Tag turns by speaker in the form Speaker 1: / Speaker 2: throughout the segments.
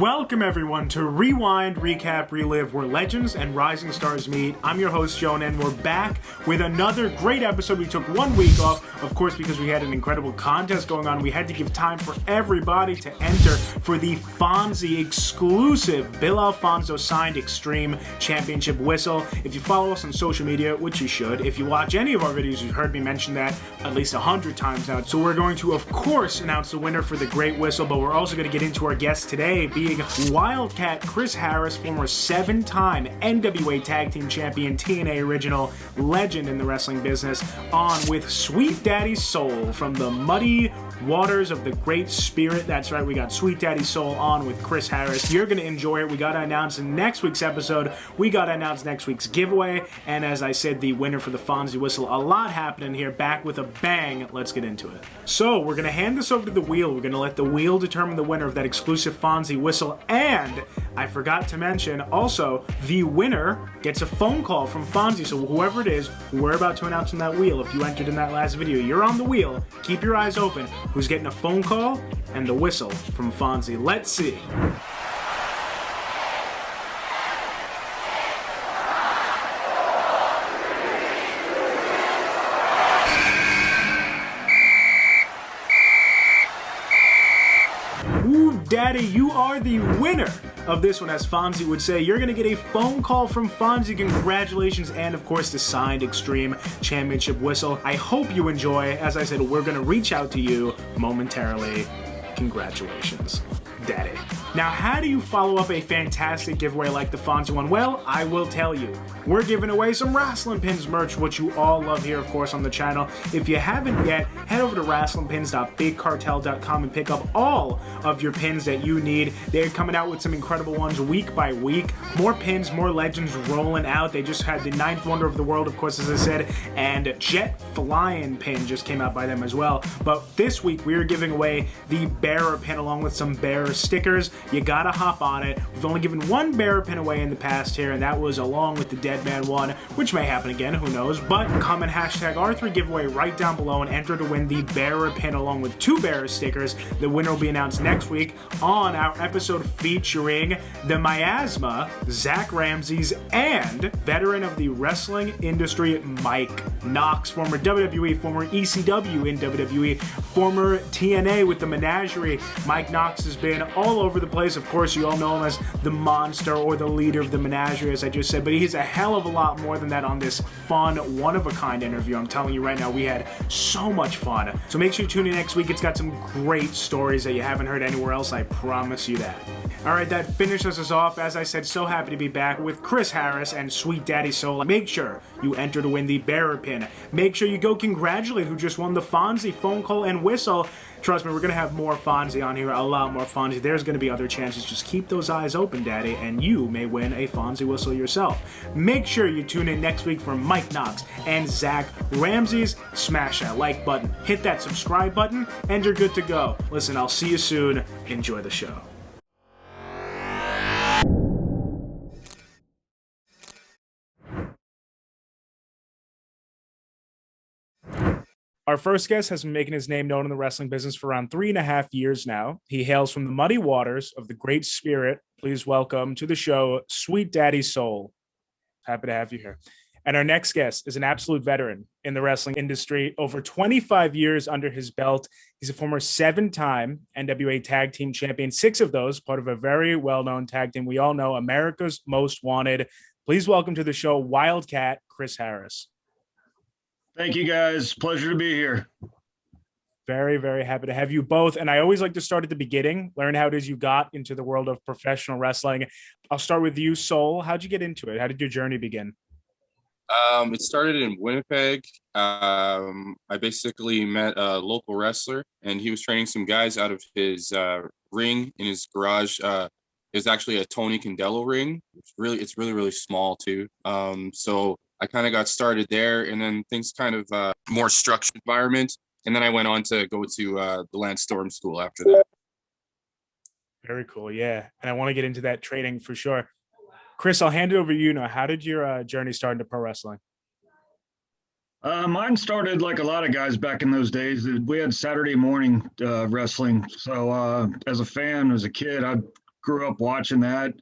Speaker 1: Welcome everyone to Rewind, Recap, Relive, where legends and rising stars meet. I'm your host, Jonah, and we're back with another great episode. We took 1 week off, of course, because we had an incredible contest going on. We had to give time for everybody to enter for the Fonzie exclusive Bill Alfonso signed Extreme Championship whistle. If you follow us on social media, which you should, if you watch any of our videos, you've heard me mention that at least 100 times now. So we're going to, of course, announce the winner for the great whistle, but we're also going to get into our guest today, being Wildcat Chris Harris, former 7-time NWA Tag Team Champion, TNA original, legend in the wrestling business, on with Sweet Daddy Soul from the muddy waters of the Great Spirit. That's right, we got Sweet Daddy Soul on with Chris Harris. You're going to enjoy it. We got to announce next week's episode. We got to announce next week's giveaway. And as I said, the winner for the Fonzie whistle. A lot happening here. Back with a bang. Let's get into it. So we're going to hand this over to the wheel. We're going to let the wheel determine the winner of that exclusive Fonzie whistle. And I forgot to mention, also, the winner gets a phone call from Fonzie. So whoever it is, who we're about to announce on that wheel, if you entered in that last video, you're on the wheel. Keep your eyes open. Who's getting a phone call and the whistle from Fonzie? Let's see. Ooh, Daddy, you are the winner of this one, as Fonzie would say. You're going to get a phone call from Fonzie. Congratulations, and of course the signed Extreme Championship whistle. I hope you enjoy. As I said, we're going to reach out to you momentarily. Congratulations, Daddy. Now, how do you follow up a fantastic giveaway like the Fonzie one? Well, I will tell you. We're giving away some Wrestling Pins merch, which you all love here, of course, on the channel. If you haven't yet, head over to wrestlingpins.bigcartel.com and pick up all of your pins that you need. They're coming out with some incredible ones week by week. More pins, more legends rolling out. They just had the 9th Wonder of the World, of course, as I said, and Jet Flying pin just came out by them as well. But this week, we're giving away the Bearer pin along with some Bearer stickers. You gotta hop on it. We've only given one Bearer pin away in the past here, and that was along with the Dead Man one, which may happen again, who knows. But comment hashtag R3 giveaway right down below and enter to win the Bearer pin along with 2 Bearer stickers. The winner will be announced next week on our episode featuring the Miasma, Zach Ramses, and veteran of the wrestling industry, Mike Knox, former WWE, former ECW in WWE, former TNA with the Menagerie. Mike Knox has been all over the place. Of course, you all know him as the monster or the leader of the Menagerie, as I just said, but he's a hell of a lot more than that on this fun, one-of-a-kind interview. I'm telling you right now, we had so much fun. So make sure you tune in next week. It's got some great stories that you haven't heard anywhere else. I promise you that. All right, that finishes us off. As I said, so happy to be back with Chris Harris and Sweet Daddy Soul. Make sure you enter to win the Bearer pin. Make sure you go congratulate who just won the Fonzie phone call and whistle. Trust me, we're going to have more Fonzie on here, a lot more Fonzie. There's going to be other chances. Just keep those eyes open, Daddy, and you may win a Fonzie whistle yourself. Make sure you tune in next week for Mike Knox and Zach Ramses. Smash that like button, hit that subscribe button, and you're good to go. Listen, I'll see you soon. Enjoy the show. Our first guest has been making his name known in the wrestling business for around 3.5 years now. He hails from the muddy waters of the Great Spirit. Please welcome to the show, Sweet Daddy Soul. Happy to have you here. And our next guest is an absolute veteran in the wrestling industry. Over 25 years under his belt. He's a former 7-time NWA Tag Team Champion, 6 of those part of a very well-known tag team we all know, America's Most Wanted. Please welcome to the show, Wildcat Chris Harris.
Speaker 2: Thank you, guys. Pleasure to be here.
Speaker 1: Very, very happy to have you both. And I always like to start at the beginning, learn how it is you got into the world of professional wrestling. I'll start with you, Soul. How'd you get into it? How did your journey begin?
Speaker 3: It started in Winnipeg. I basically met a local wrestler, and he was training some guys out of his ring in his garage. It was actually a Tony Condello ring. It's really small too. So I kind of got started there, and then things kind of more structured environment. And then I went on to go to the Lance Storm School after that.
Speaker 1: Very cool, yeah. And I want to get into that training for sure. Chris, I'll hand it over to you now. How did your journey start into pro wrestling?
Speaker 2: Mine started like a lot of guys back in those days. We had Saturday morning wrestling. So as a fan, as a kid, I'd grew up watching that.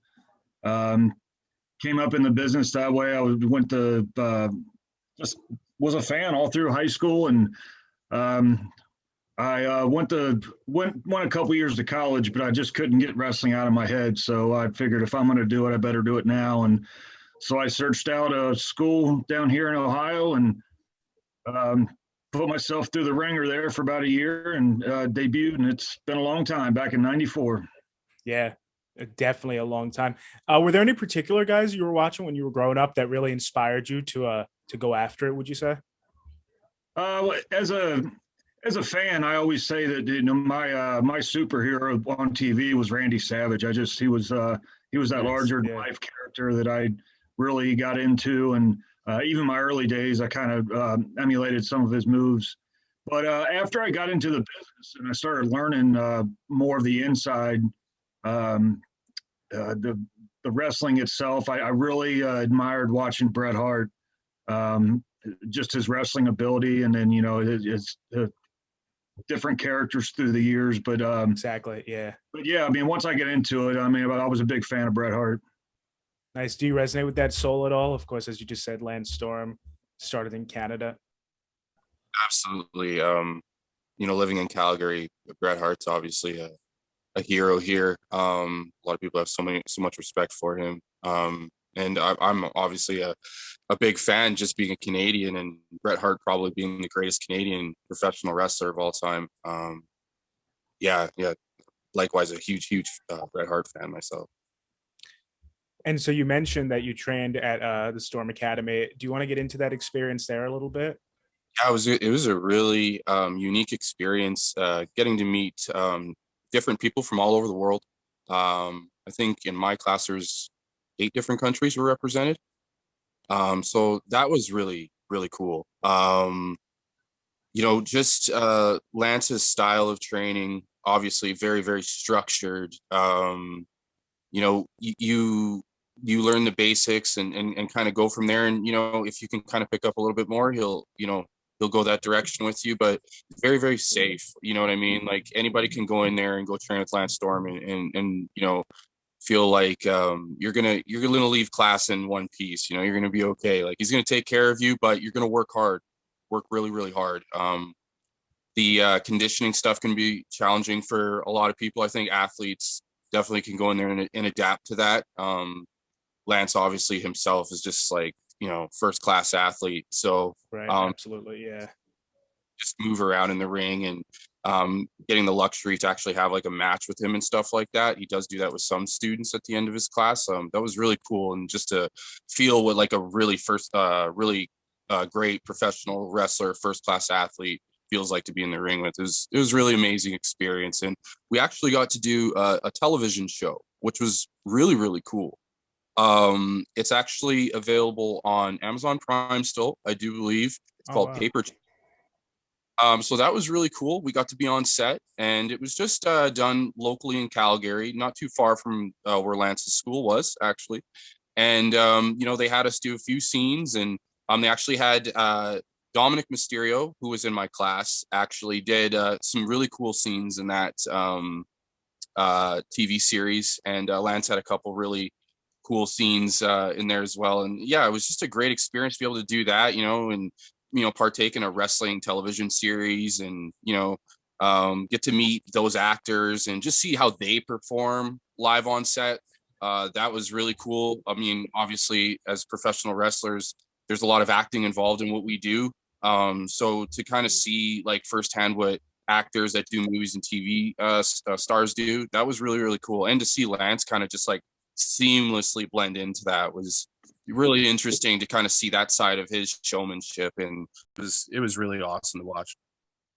Speaker 2: Came up in the business that way. Went to just was a fan all through high school, and I went a couple years to college, but I just couldn't get wrestling out of my head. So I figured if I'm going to do it, I better do it now. And so I searched out a school down here in Ohio and put myself through the ringer there for about a year and debuted. And it's been a long time, back in '94.
Speaker 1: Yeah, definitely a long time. Were there any particular guys you were watching when you were growing up that really inspired you to go after it, would you say?
Speaker 2: As a fan, I always say that my superhero on TV was Randy Savage. He was that larger than life character that I really got into, and even my early days, I kind of emulated some of his moves. But after I got into the business and I started learning more of the inside, the wrestling itself, I really admired watching Bret Hart, just his wrestling ability, and then his different characters through the years. But
Speaker 1: exactly, yeah.
Speaker 2: But yeah, I mean, once I get into it, I mean, I was a big fan of Bret Hart.
Speaker 1: Nice. Do you resonate with that soul at all? Of course, as you just said, Lance Storm started in Canada.
Speaker 3: Absolutely. Living in Calgary, Bret Hart's obviously a hero here. A lot of people have so much respect for him. And I'm obviously a big fan, just being a Canadian, and Bret Hart probably being the greatest Canadian professional wrestler of all time. Yeah. Likewise, a huge Bret Hart fan myself.
Speaker 1: And so you mentioned that you trained at the Storm Academy. Do you want to get into that experience there a little bit?
Speaker 3: Yeah, it was a really unique experience, getting to meet different people from all over the world. I think in my class there's 8 different countries were represented. So that was really, really cool. Just Lance's style of training, obviously very, very structured. You learn the basics and kind of go from there. And, if you can kind of pick up a little bit more, he'll go that direction with you, but very, very safe. You know what I mean? Like anybody can go in there and go train with Lance Storm and feel like you're gonna leave class in one piece. You're gonna be okay. Like he's gonna take care of you, but you're gonna work really, really hard. The conditioning stuff can be challenging for a lot of people. I think athletes definitely can go in there and adapt to that. Lance obviously himself is just like first class athlete, so
Speaker 1: right, absolutely, yeah.
Speaker 3: Just move around in the ring and getting the luxury to actually have like a match with him and stuff like that. He does do that with some students at the end of his class. That was really cool, and just to feel what like a really great professional wrestler, first class athlete feels like to be in the ring with. It was really amazing experience, and we actually got to do a television show, which was really, really cool. It's actually available on Amazon Prime still, I do believe. It's called Paper. So that was really cool. We got to be on set, and it was just done locally in Calgary, not too far from where Lance's school was, actually. And they had us do a few scenes, and they actually had Dominic Mysterio, who was in my class, actually did some really cool scenes in that TV series, and Lance had a couple really cool scenes in there as well. And yeah, it was just a great experience to be able to do that, and partake in a wrestling television series, and get to meet those actors and just see how they perform live on set. That was really cool. I mean, obviously as professional wrestlers, there's a lot of acting involved in what we do. So to kind of see like firsthand what actors that do movies and TV stars do, that was really, really cool. And to see Lance kind of just like seamlessly blend into that was really interesting to kind of see that side of his showmanship, and it was really awesome to watch.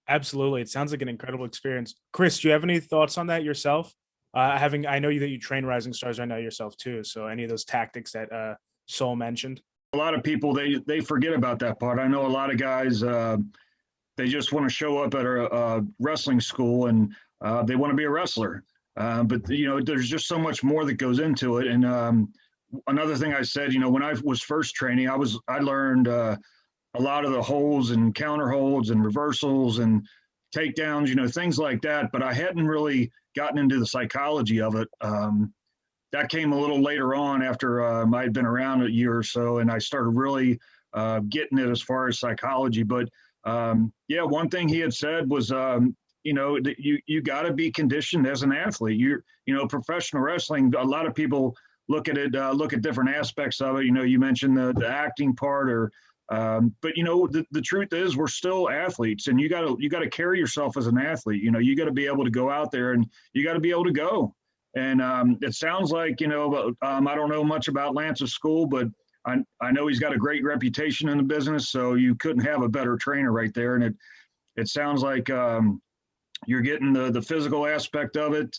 Speaker 1: Absolutely. It sounds like an incredible experience. Chris, do you have any thoughts on that yourself? I know that you train rising stars right now yourself too. So any of those tactics that Soul mentioned?
Speaker 2: A lot of people, they forget about that part. I know a lot of guys, they just want to show up at a wrestling school and they want to be a wrestler. But there's just so much more that goes into it. And another thing I said, when I was first training, I learned a lot of the holds and counter holds and reversals and takedowns, things like that. But I hadn't really gotten into the psychology of it. That came a little later on after I had been around a year or so, and I started really getting it as far as psychology. But yeah, one thing he had said was, you got to be conditioned as an athlete. Professional wrestling, a lot of people look at it, look at different aspects of it. You mentioned the acting part, but the truth is we're still athletes, and you got to carry yourself as an athlete. You got to be able to go out there, and you got to be able to go. And it sounds like, I don't know much about Lance's school, but I know he's got a great reputation in the business, so you couldn't have a better trainer right there. And it sounds like you're getting the physical aspect of it.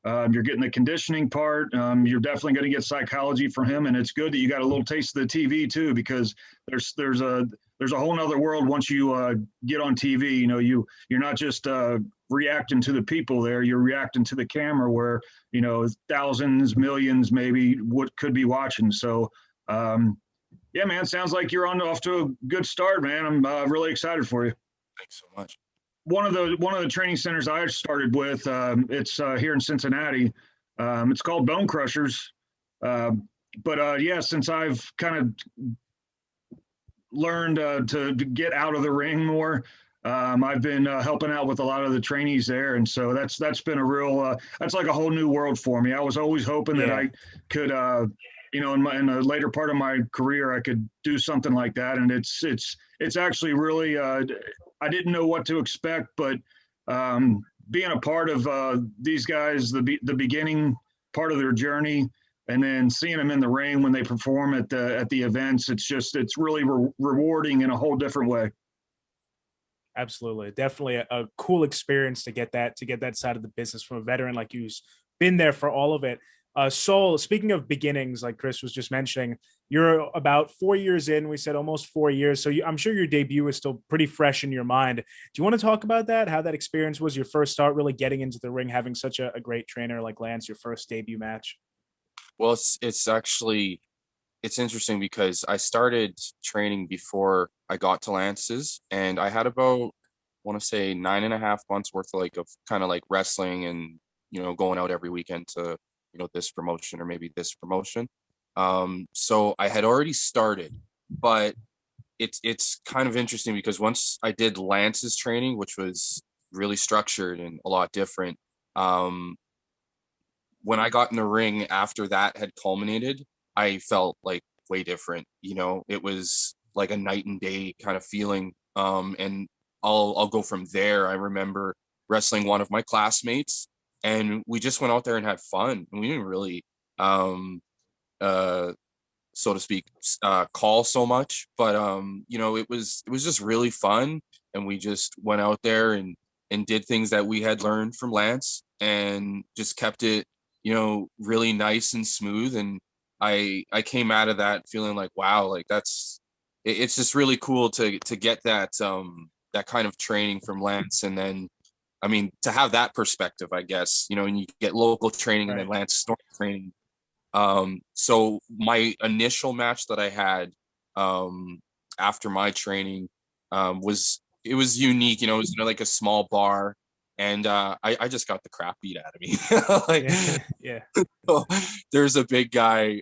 Speaker 2: You're getting the conditioning part. You're definitely going to get psychology from him, and it's good that you got a little taste of the TV too, because there's a whole nother world once you get on TV. You're not just reacting to the people there; you're reacting to the camera, where thousands, millions, maybe what could be watching. So, yeah, man, sounds like you're off to a good start, man. I'm really excited for you.
Speaker 3: Thanks so much.
Speaker 2: One of the training centers I started with, it's here in Cincinnati. It's called Bone Crushers. But yeah, since I've kind of learned to get out of the ring more, I've been helping out with a lot of the trainees there, and so that's been a real that's like a whole new world for me. I was always hoping that I could in the later part of my career I could do something like that, and it's actually really I didn't know what to expect, but being a part of these guys, the beginning part of their journey, and then seeing them in the ring when they perform at the events, it's really rewarding in a whole different way.
Speaker 1: Absolutely. Definitely a cool experience to get that side of the business from a veteran like you's been there for all of it. Sol, speaking of beginnings, like Chris was just mentioning, you're about 4 years in. We said almost 4 years. So I'm sure your debut is still pretty fresh in your mind. Do you want to talk about that? How that experience was, your first start really getting into the ring, having such a great trainer like Lance, your first debut match?
Speaker 3: Well, it's actually, it's interesting because I started training before I got to Lance's, and I had about, I want to say 9.5 months worth of kind of like wrestling and, going out every weekend to, this promotion or maybe this promotion. So I had already started, but it's kind of interesting because once I did Lance's training, which was really structured and a lot different, when I got in the ring after that had culminated, I felt like way different. It was like a night and day kind of feeling. And I'll go from there. I remember wrestling one of my classmates, and we just went out there and had fun. And we didn't really, so to speak, call so much, but it was just really fun. And we just went out there and did things that we had learned from Lance, and just kept it, really nice and smooth. And I came out of that feeling like, wow, like it's just really cool to get that that kind of training from Lance. And then, I mean, to have that perspective, I guess, and you get local training, right, and then Lance Storm training. So my initial match that I had after my training was unique. It was like a small bar, and I just got the crap beat out of me.
Speaker 1: Yeah.
Speaker 3: So there's a big guy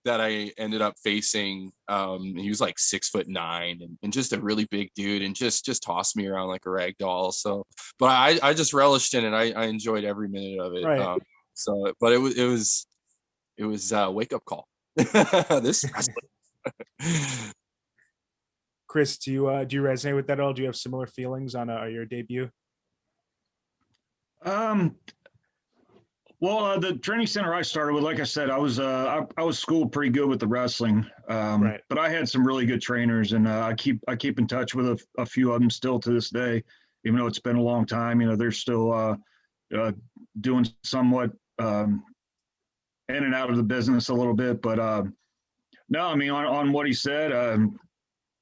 Speaker 3: that I ended up facing. He was like 6'9" and just a really big dude, and just tossed me around like a rag doll. So, but I just relished in it. I enjoyed every minute of it.
Speaker 1: Right.
Speaker 3: So, but it was a wake up call. This.
Speaker 1: Chris, do you resonate with that at all? Do you have similar feelings on your debut?
Speaker 2: Well, the training center I started with, like I said, I was schooled pretty good with the wrestling,
Speaker 1: right,
Speaker 2: but I had some really good trainers, and I keep in touch with a few of them still to this day, even though it's been a long time. They're still doing somewhat in and out of the business a little bit, but no, I mean, on what he said,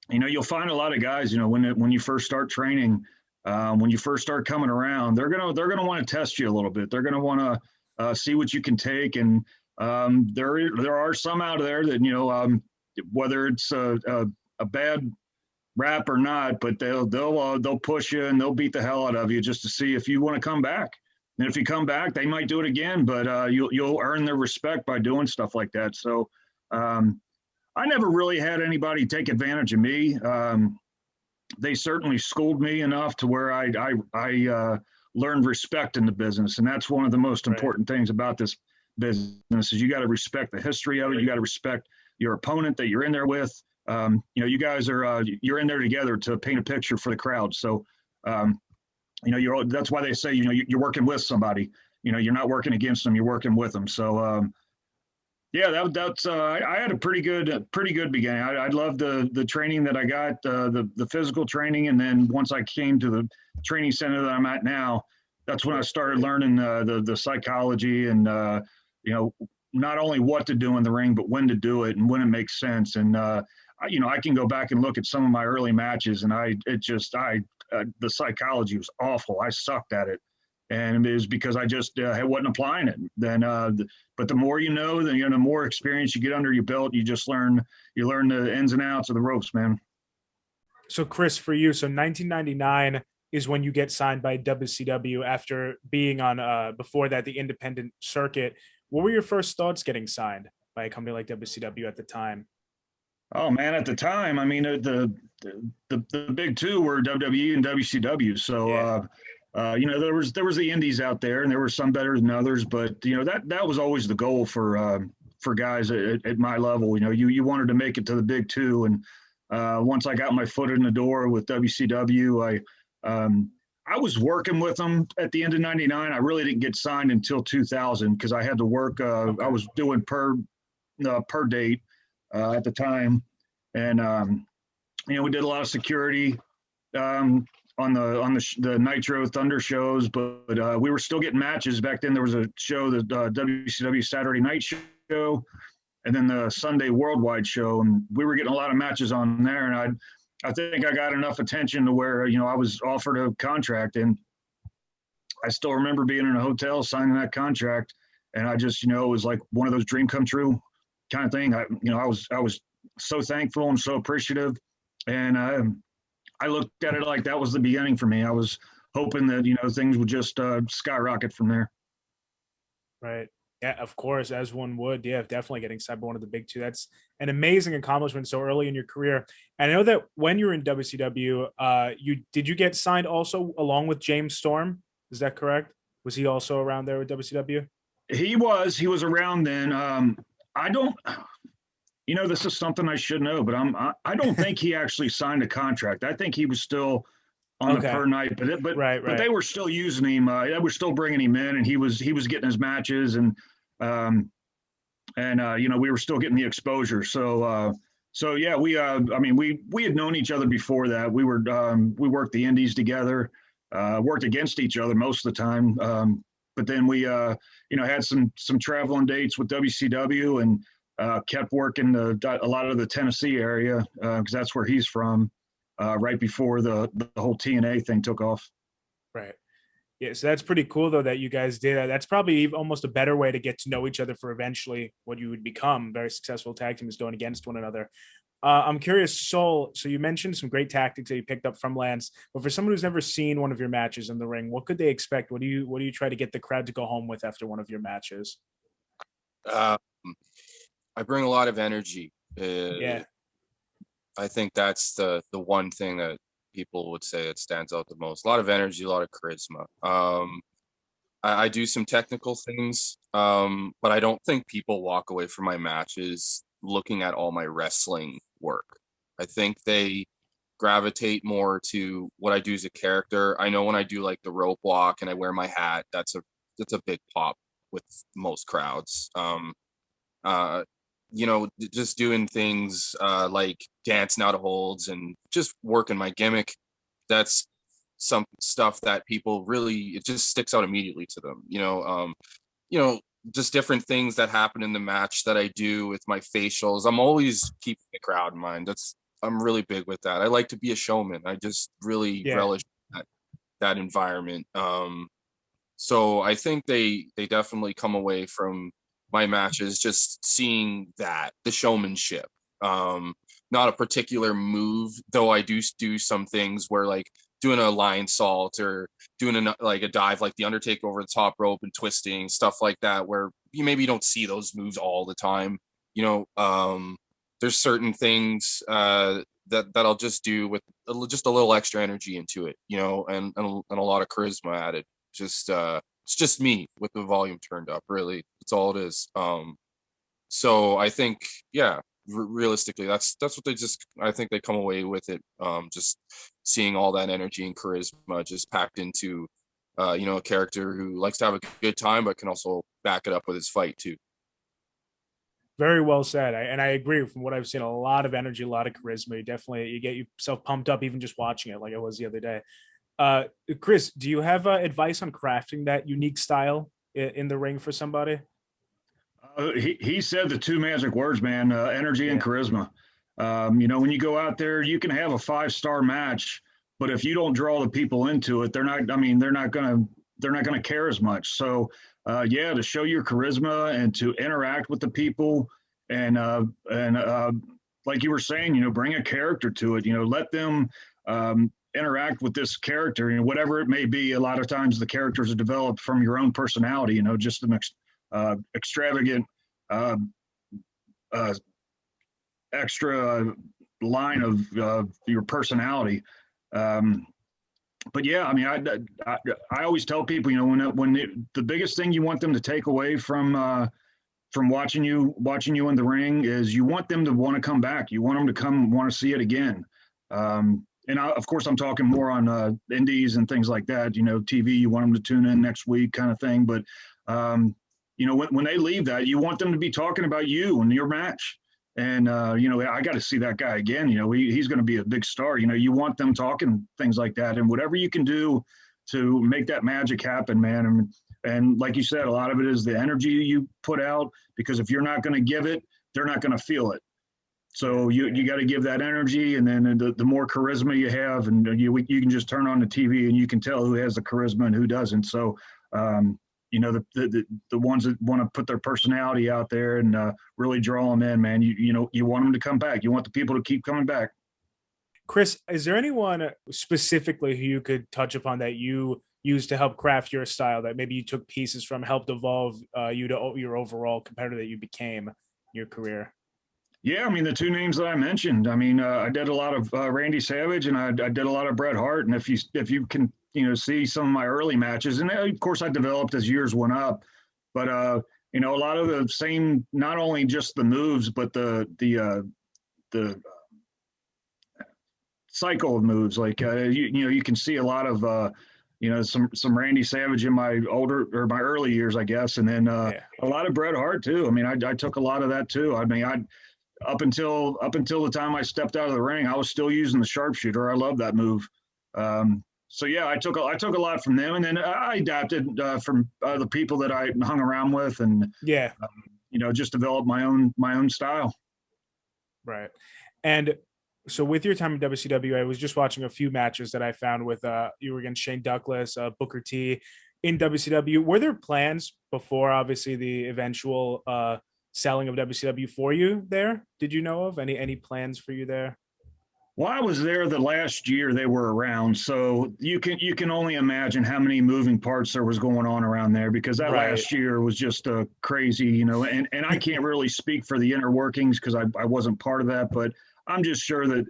Speaker 2: you'll find a lot of guys, when you first start training, when you first start coming around, they're gonna want to test you a little bit. They're gonna want to see what you can take, and there are some out there that whether it's a bad rap or not, but they'll push you and they'll beat the hell out of you just to see if you want to come back. And if you come back, they might do it again, but you'll earn their respect by doing stuff like that. So I never really had anybody take advantage of me. They certainly schooled me enough to where I learned respect in the business, and that's one of the most important things about this business is you got to respect the history of it. You got to respect your opponent that you're in there with. You guys are you're in there together to paint a picture for the crowd. So that's why they say you're working with somebody. You're not working against them. You're working with them. So yeah, that's I had a pretty good beginning. I loved the training that I got, the physical training, and then once I came to the training center that I'm at now, that's when I started learning the psychology and not only what to do in the ring, but when to do it and when it makes sense. And I can go back and look at some of my early matches, and the psychology was awful. I sucked at it. And it was because I just wasn't applying it. Then, but the more you know, the more experience you get under your belt, you learn the ins and outs of the ropes, man.
Speaker 1: So, Chris, for you, so 1999 is when you get signed by WCW after being on before that the independent circuit. What were your first thoughts getting signed by a company like WCW at the time?
Speaker 2: Oh man, at the time, I mean the big two were WWE and WCW. So. Yeah. There was the indies out there, and there were some better than others, but that was always the goal for guys at my level. You wanted to make it to the big two, and once I got my foot in the door with WCW, I was working with them at the end of '99. I really didn't get signed until 2000 because I had to work. I was doing per date at the time, and we did a lot of security. On the Nitro Thunder shows, but we were still getting matches. Back then there was a show, the WCW Saturday Night Show, and then the Sunday Worldwide Show, and we were getting a lot of matches on there, and I think I got enough attention to where I was offered a contract, and I still remember being in a hotel signing that contract, and I just it was like one of those dream come true kind of thing. I was so thankful and so appreciative, and I looked at it like that was the beginning for me. I was hoping that, things would just skyrocket from there.
Speaker 1: Right. Yeah, of course, as one would. Yeah, definitely getting signed by one of the big two. That's an amazing accomplishment so early in your career. And I know that when you were in WCW, did you get signed also along with James Storm? Is that correct? Was he also around there with WCW?
Speaker 2: He was around then. I don't. This is something I should know, but I don't think he actually signed a contract. I think he was still on the per night, but they were still using him. They were still bringing him in, and he was getting his matches, and we were still getting the exposure. So yeah, we had known each other before that. We worked the indies together, worked against each other most of the time. But then we had some traveling dates with WCW and. Kept working a lot of the Tennessee area because that's where he's from. Right before the whole TNA thing took off.
Speaker 1: Right. Yeah. So that's pretty cool though that you guys did. That's probably almost a better way to get to know each other for eventually what you would become very successful tag teams going against one another. I'm curious, Sol. So you mentioned some great tactics that you picked up from Lance, but for someone who's never seen one of your matches in the ring, what could they expect? What do you try to get the crowd to go home with after one of your matches?
Speaker 3: I bring a lot of energy.
Speaker 1: Yeah.
Speaker 3: I think that's the one thing that people would say that stands out the most. A lot of energy, a lot of charisma. I do some technical things, but I don't think people walk away from my matches looking at all my wrestling work. I think they gravitate more to what I do as a character. I know when I do like the rope walk and I wear my hat, that's a big pop with most crowds. Just doing things like dancing out of holds and just working my gimmick. That's some stuff that people really, it just sticks out immediately to them. Just different things that happen in the match that I do with my facials. I'm always keeping the crowd in mind. I'm really big with that. I like to be a showman. I just really relish that environment. So I think they definitely come away from my matches just seeing that the showmanship. not a particular move, though I do some things where like doing a lion salt or doing like a dive like the Undertaker over the top rope and twisting, stuff like that, where you maybe don't see those moves all the time. There's certain things that I'll just do with just a little extra energy into it, and a lot of charisma added. Just it's just me with the volume turned up, really. That's all it is. So I think, yeah, realistically, that's what I think they come away with it. Just seeing all that energy and charisma just packed into, a character who likes to have a good time, but can also back it up with his fight too.
Speaker 1: Very well said. And I agree. From what I've seen, a lot of energy, a lot of charisma. You get yourself pumped up even just watching it, like it was the other day. Chris, do you have advice on crafting that unique style in the ring for somebody?
Speaker 2: He said the two magic words, man: energy and charisma. When you go out there, you can have a 5-star match, but if you don't draw the people into it, they're not gonna care as much. So, to show your charisma and to interact with the people, and like you were saying, bring a character to it. Let them interact with this character, whatever it may be. A lot of times, the characters are developed from your own personality. Just an extravagant extra line of your personality. But yeah, I mean, I always tell people, the biggest thing you want them to take away from watching you in the ring is you want them to want to come back. You want them to want to see it again. And of course, I'm talking more on indies and things like that. TV, you want them to tune in next week, kind of thing. But when they leave that, you want them to be talking about you and your match. And, I got to see that guy again. He's going to be a big star. You want them talking things like that. And whatever you can do to make that magic happen, man. And like you said, a lot of it is the energy you put out, because if you're not going to give it, they're not going to feel it. So you got to give that energy. And then the more charisma you have, and you can just turn on the TV and you can tell who has the charisma and who doesn't. So, the ones that want to put their personality out there and really draw them in, man, you want them to come back. You want the people to keep coming back.
Speaker 1: Chris, is there anyone specifically who you could touch upon that you used to help craft your style, that maybe you took pieces from, helped evolve you to your overall competitor that you became in your career?
Speaker 2: Yeah, I mean, the two names that I mentioned, I mean, I did a lot of Randy Savage, and I did a lot of Bret Hart. And if you can, see some of my early matches, and of course I developed as years went up, but a lot of the same, not only just the moves, but the cycle of moves. Like you can see a lot of some Randy Savage in my early years, I guess, and then a lot of Bret Hart too. I mean, I took a lot of that too. I mean, up until the time I stepped out of the ring, I was still using the sharpshooter. I love that move. So yeah, I took a lot from them, and then I adapted from the people that I hung around with, and just developed my own style.
Speaker 1: Right. And so with your time in WCW, I was just watching a few matches that I found with you were against Shane Douglas, Booker T in WCW. Were there plans before, obviously, the eventual selling of WCW for you there? Did you know of any plans for you there?
Speaker 2: Well, I was there the last year they were around, so you can only imagine how many moving parts there was going on around there, because that last year was just crazy, and I can't really speak for the inner workings because I wasn't part of that, but I'm just sure that,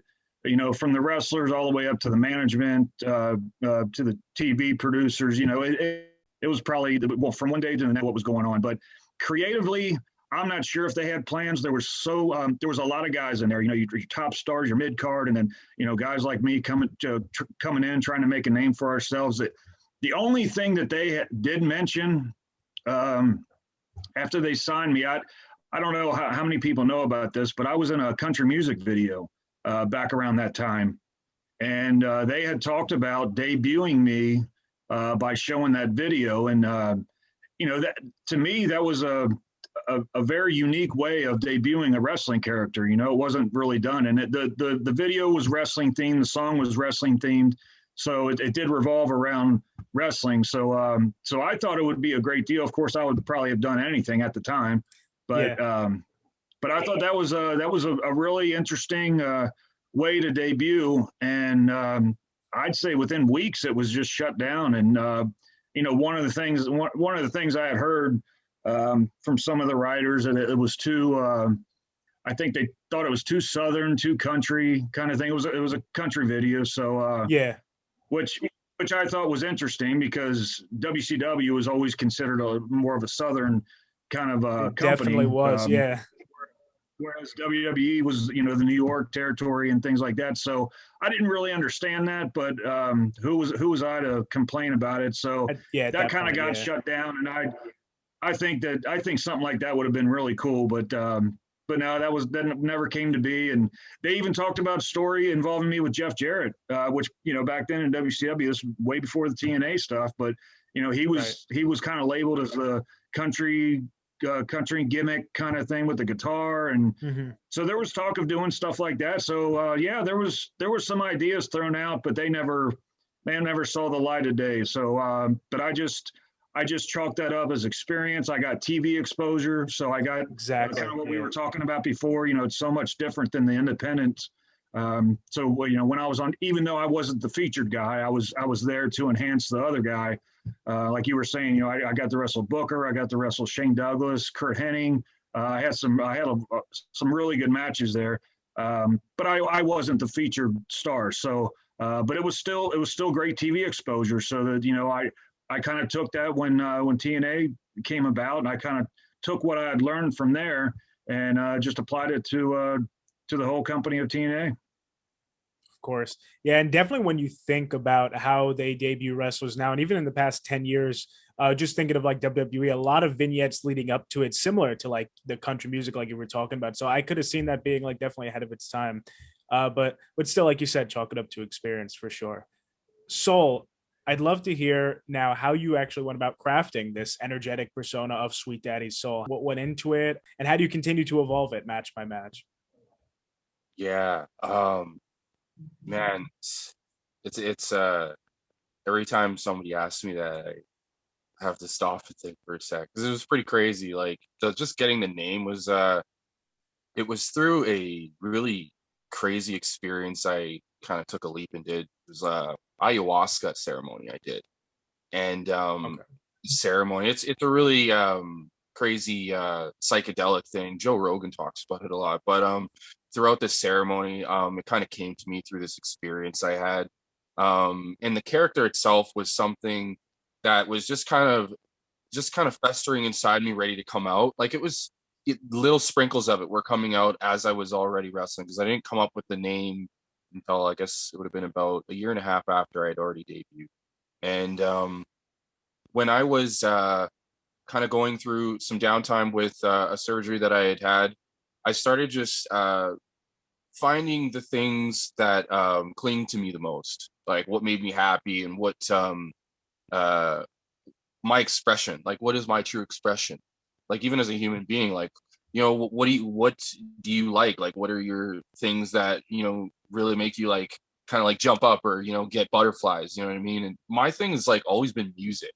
Speaker 2: from the wrestlers all the way up to the management, to the TV producers, it was probably, from one day to the next what was going on, but creatively, I'm not sure if they had plans. There was there was a lot of guys in there, your top stars, your mid card, and then, guys like me coming in, trying to make a name for ourselves. That the only thing that they did mention after they signed me, I don't know how many people know about this, but I was in a country music video back around that time. And they had talked about debuting me by showing that video. And, that to me, that was a very unique way of debuting a wrestling character. It wasn't really done. And the video was wrestling themed. The song was wrestling themed. So it did revolve around wrestling. So I thought it would be a great deal. Of course, I would probably have done anything at the time, but but I thought that was a really interesting way to debut, and I'd say within weeks it was just shut down. And one of the things I had heard from some of the writers that it was too. I think they thought it was too southern, too country kind of thing. It was a country video, so
Speaker 1: Yeah,
Speaker 2: which I thought was interesting because WCW was always considered more of a southern kind of
Speaker 1: it
Speaker 2: company.
Speaker 1: definitely was. Yeah,
Speaker 2: Whereas WWE was, the New York territory and things like that. So I didn't really understand that, but who was I to complain about it? So
Speaker 1: yeah, at
Speaker 2: that
Speaker 1: that
Speaker 2: kind of
Speaker 1: point,
Speaker 2: got
Speaker 1: yeah.
Speaker 2: shut down, and I think something like that would have been really cool, but no, that never came to be. And they even talked about a story involving me with Jeff Jarrett, which back then in WCW, this was way before the TNA stuff, but he
Speaker 1: Right.
Speaker 2: was kind of labeled as the country gimmick kind of thing with the guitar, and
Speaker 1: Hmm.
Speaker 2: so there was talk of doing stuff like that. So yeah, there was some ideas thrown out, but they never saw the light of day. So but I just chalked that up as experience. I got TV exposure, so I got kind
Speaker 1: Exactly.
Speaker 2: of what we
Speaker 1: Yeah.
Speaker 2: were talking about before. It's so much different than the independents. So when I was on, even though I wasn't the featured guy, I was there to enhance the other guy. Like you were saying, I got to wrestle Booker, I got to wrestle Shane Douglas, Kurt Hennig. I had some really good matches there, but I wasn't the featured star. So, but it was still great TV exposure. So that I kind of took that when TNA came about, and I kind of took what I had learned from there and just applied it to the whole company of TNA.
Speaker 1: Of course. Yeah, and definitely when you think about how they debut wrestlers now, and even in the past 10 years, just thinking of like WWE, a lot of vignettes leading up to it, similar to like the country music, like you were talking about. So I could have seen that being like definitely ahead of its time. But still, like you said, chalk it up to experience for sure. Soul, I'd love to hear now how you actually went about crafting this energetic persona of Sweet Daddy Soul. What went into it, and how do you continue to evolve it match by match?
Speaker 3: Yeah. Man, it's every time somebody asks me that, I have to stop and think for a sec because it was pretty crazy. Like just getting the name was it was through a really crazy experience. I kind of took a leap and did. It was ayahuasca ceremony I did, and
Speaker 1: Okay.
Speaker 3: ceremony. It's a really crazy psychedelic thing. Joe Rogan talks about it a lot, but throughout this ceremony, it kind of came to me through this experience I had. And the character itself was something that was just kind of festering inside me, ready to come out. Like little sprinkles of it were coming out as I was already wrestling, because I didn't come up with the name until I guess it would have been about a year and a half after I'd already debuted. And when I was kind of going through some downtime with a surgery that I had, I started just finding the things that cling to me the most, like what made me happy and what uh, my expression, like what is my true expression, like even as a human being, like what do you like what are your things that really make you like kind of like jump up or get butterflies, you know what I mean? And my thing has like always been music.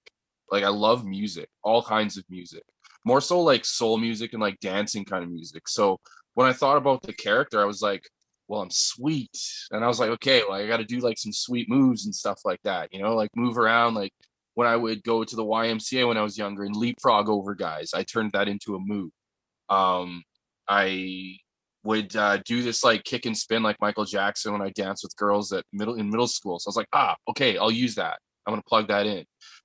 Speaker 3: Like I love music, all kinds of music, more so like soul music and like dancing kind of music. So when I thought about the character, I was like, well, I'm sweet. And I was like, okay, well, I got to do like some sweet moves and stuff like that, like move around. Like when I would go to the YMCA when I was younger and leapfrog over guys, I turned that into a move. Um, I would do this like kick and spin like Michael Jackson when I danced with girls in middle school. So I was like, okay, I'll use that. I'm gonna plug that in.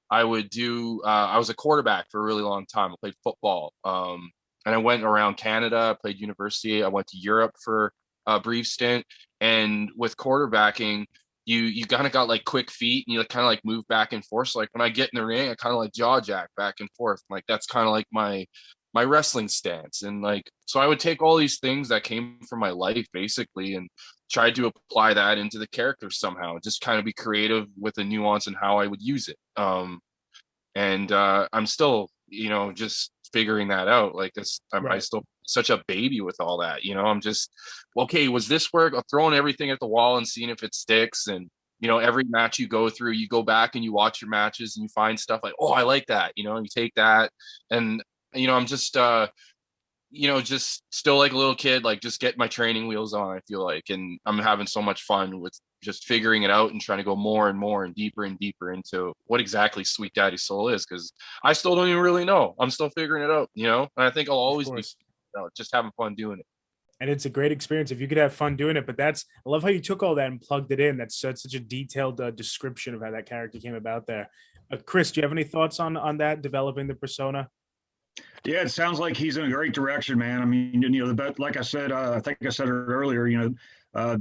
Speaker 3: I would do. I was a quarterback for a really long time. I played football, and I went around Canada. Played university. I went to Europe for a brief stint. And with quarterbacking, you kind of got like quick feet, and you kind of like move back and forth. So like when I get in the ring, I kind of like jaw jack back and forth. Like that's kind of like my wrestling stance. And like so I would take all these things that came from my life basically and try to apply that into the character somehow, just kind of be creative with a nuance and how I would use it. And I'm still just figuring that out. Like this, I
Speaker 1: Right.
Speaker 3: still such a baby with all that. I'm just, okay, was this work? I'm throwing everything at the wall and seeing if it sticks. And every match you go through, you go back and you watch your matches and you find stuff like, oh, I like that. And you take that. And I'm just just still like a little kid, like just get my training wheels on, I feel like. And I'm having so much fun with just figuring it out and trying to go more and more and deeper into what exactly Sweet Daddy Soul is. Cause I still don't even really know. I'm still figuring it out, And I think I'll always be just having fun doing it.
Speaker 1: And it's a great experience if you could have fun doing it. But I love how you took all that and plugged it in. That's such a detailed description of how that character came about there. Chris, do you have any thoughts on that, developing the persona?
Speaker 2: Yeah, it sounds like he's in a great direction, man. I mean, like I said, I think I said it earlier,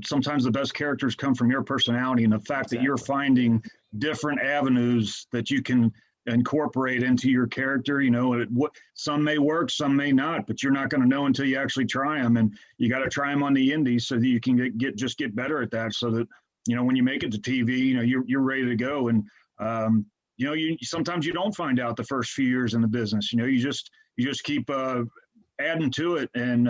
Speaker 2: sometimes the best characters come from your personality, and the fact that you're finding different avenues that you can incorporate into your character. Some may work, some may not, but you're not going to know until you actually try them, and you got to try them on the indies so that you can get better at that, so that when you make it to TV, you're ready to go. And you sometimes you don't find out the first few years in the business. You just keep adding to it, and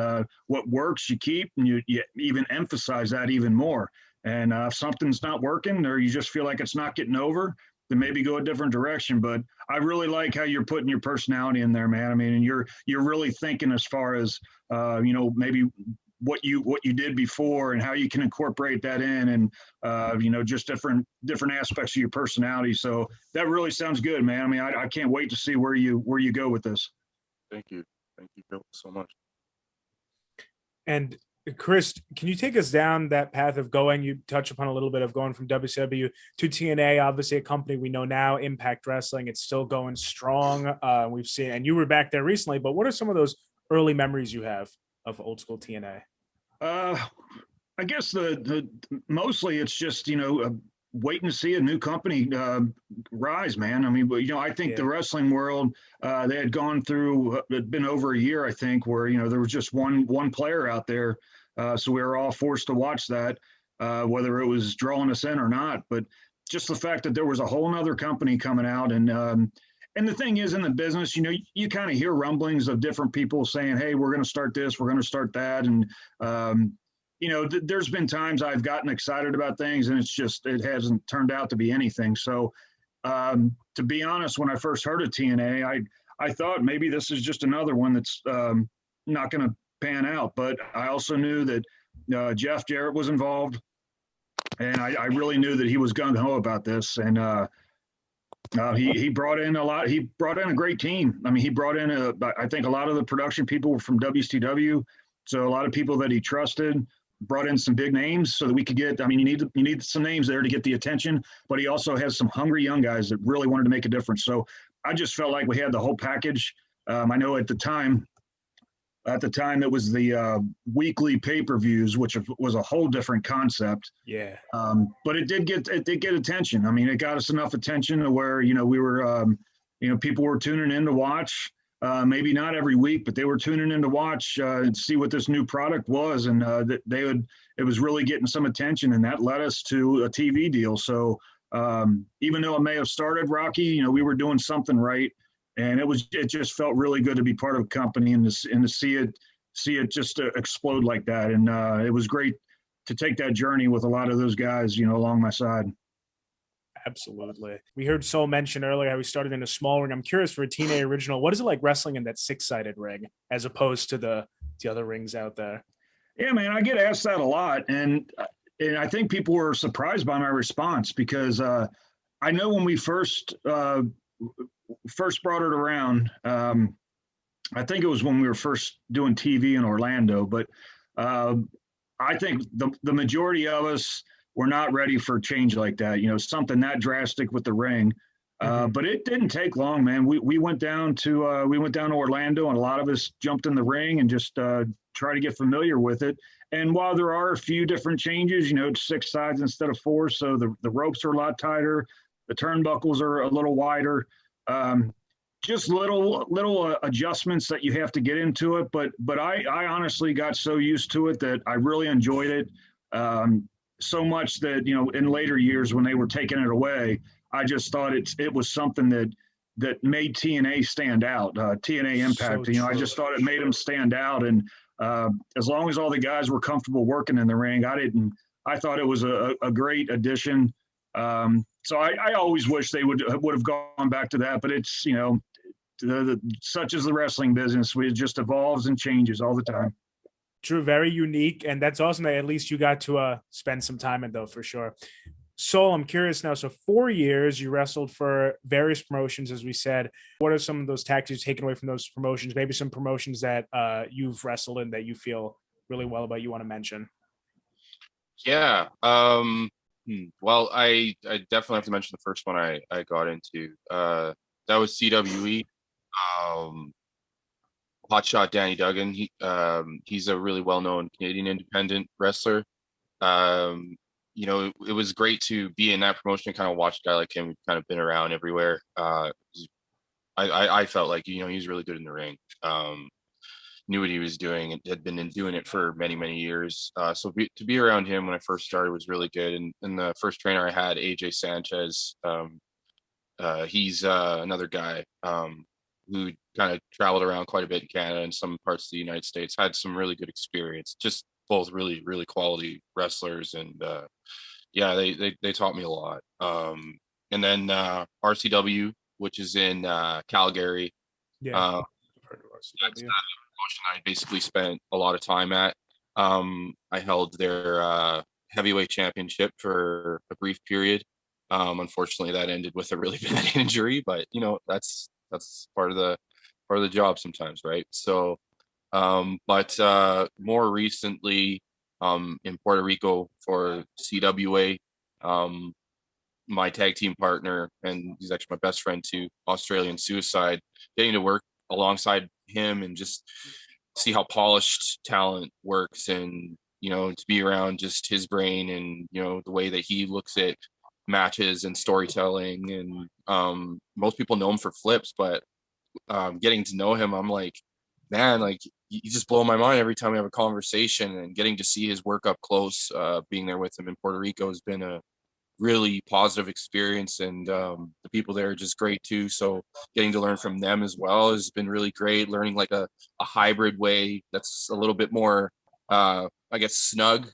Speaker 2: what works you keep, and you even emphasize that even more. And if something's not working, or you just feel like it's not getting over, then maybe go a different direction. But I really like how you're putting your personality in there, man. I mean, and you're really thinking as far as maybe what you did before and how you can incorporate that in, and just different aspects of your personality. So that really sounds good, man. I mean, I can't wait to see where you go with this.
Speaker 3: Thank you Bill, so much.
Speaker 1: And Chris, can you take us down that path of going? You touch upon a little bit of going from WCW to TNA, obviously a company we know now, Impact Wrestling. It's still going strong. We've seen, and you were back there recently, but what are some of those early memories you have of old school TNA?
Speaker 2: I guess the mostly it's just waiting to see a new company rise, man. I mean, I think the wrestling world, they had gone through, it'd been over a year, I think, where there was just one player out there, so we were all forced to watch that, whether it was drawing us in or not. But just the fact that there was a whole nother company coming out, and the thing is, in the business, you kind of hear rumblings of different people saying, hey, we're going to start this, we're going to start that. And, there's been times I've gotten excited about things, and it hasn't turned out to be anything. So to be honest, when I first heard of TNA, I thought maybe this is just another one that's not going to pan out. But I also knew that Jeff Jarrett was involved, and I really knew that he was gung-ho about this. And he brought in a lot. He brought in a great team. I mean, he brought in I think a lot of the production people were from WCW. So a lot of people that he trusted, brought in some big names so that we could get, I mean, you need some names there to get the attention, but he also has some hungry young guys that really wanted to make a difference. So I just felt like we had the whole package. I know at the time it was the weekly pay-per-views, which was a whole different concept.
Speaker 1: Yeah.
Speaker 2: But it did get attention. I mean, it got us enough attention to where, we were, people were tuning in to watch. Maybe not every week, but they were tuning in to watch and see what this new product was, and it was really getting some attention, and that led us to a TV deal. So even though it may have started rocky, we were doing something right, and it just felt really good to be part of a company and to see it just explode like that, and it was great to take that journey with a lot of those guys, along my side.
Speaker 1: Absolutely. We heard Soul mention earlier how he started in a small ring. I'm curious, for a TNA original, what is it like wrestling in that 6-sided ring as opposed to the other rings out there?
Speaker 2: Yeah, man, I get asked that a lot. And I think people were surprised by my response, because I know when we first brought it around, I think it was when we were first doing TV in Orlando, but I think the majority of us were not ready for a change like that, something that drastic with the ring. But it didn't take long, man. We went down to Orlando, and a lot of us jumped in the ring and just try to get familiar with it. And while there are a few different changes, 6 sides instead of 4, so the ropes are a lot tighter, the turnbuckles are a little wider, just little adjustments that you have to get into it. But I honestly got so used to it that I really enjoyed it. So much that, in later years when they were taking it away, I just thought it was something that made TNA stand out. TNA Impact, I just thought it made them stand out. And as long as all the guys were comfortable working in the ring, I thought it was a great addition. So I always wish they would have gone back to that, but it's, such as the wrestling business. It just evolves and changes all the time.
Speaker 1: True, very unique, and that's awesome that at least you got to spend some time in, though, for sure. So I'm curious now. So 4 years you wrestled for various promotions, as we said. What are some of those tactics taken away from those promotions? Maybe some promotions that you've wrestled in that you feel really well about, you want to mention?
Speaker 3: Yeah. Well, I definitely have to mention the first one I got into. That was CWE. Hotshot Danny Duggan. He's a really well-known Canadian independent wrestler. It was great to be in that promotion and kind of watch a guy like him who's kind of been around everywhere. I felt like, he was really good in the ring. Knew what he was doing and had been doing it for many, many years. So to be around him when I first started was really good. And the first trainer I had, AJ Sanchez, he's another guy who kind of traveled around quite a bit in Canada and some parts of the United States, had some really good experience, just both really, really quality wrestlers. And they taught me a lot. And then RCW, which is in Calgary.
Speaker 1: Yeah.
Speaker 3: That's the promotion I basically spent a lot of time at. I held their heavyweight championship for a brief period. Unfortunately, that ended with a really bad injury, but that's part of the job sometimes, right? So, but more recently, in Puerto Rico for CWA, my tag team partner, and he's actually my best friend too, Australian Suicide, getting to work alongside him and just see how polished talent works, and to be around just his brain and the way that he looks at matches and storytelling. And most people know him for flips, but getting to know him, I'm like, man, like you just blow my mind every time we have a conversation. And getting to see his work up close, being there with him in Puerto Rico has been a really positive experience, and the people there are just great too. So getting to learn from them as well has been really great. Learning like a hybrid way that's a little bit more I guess snug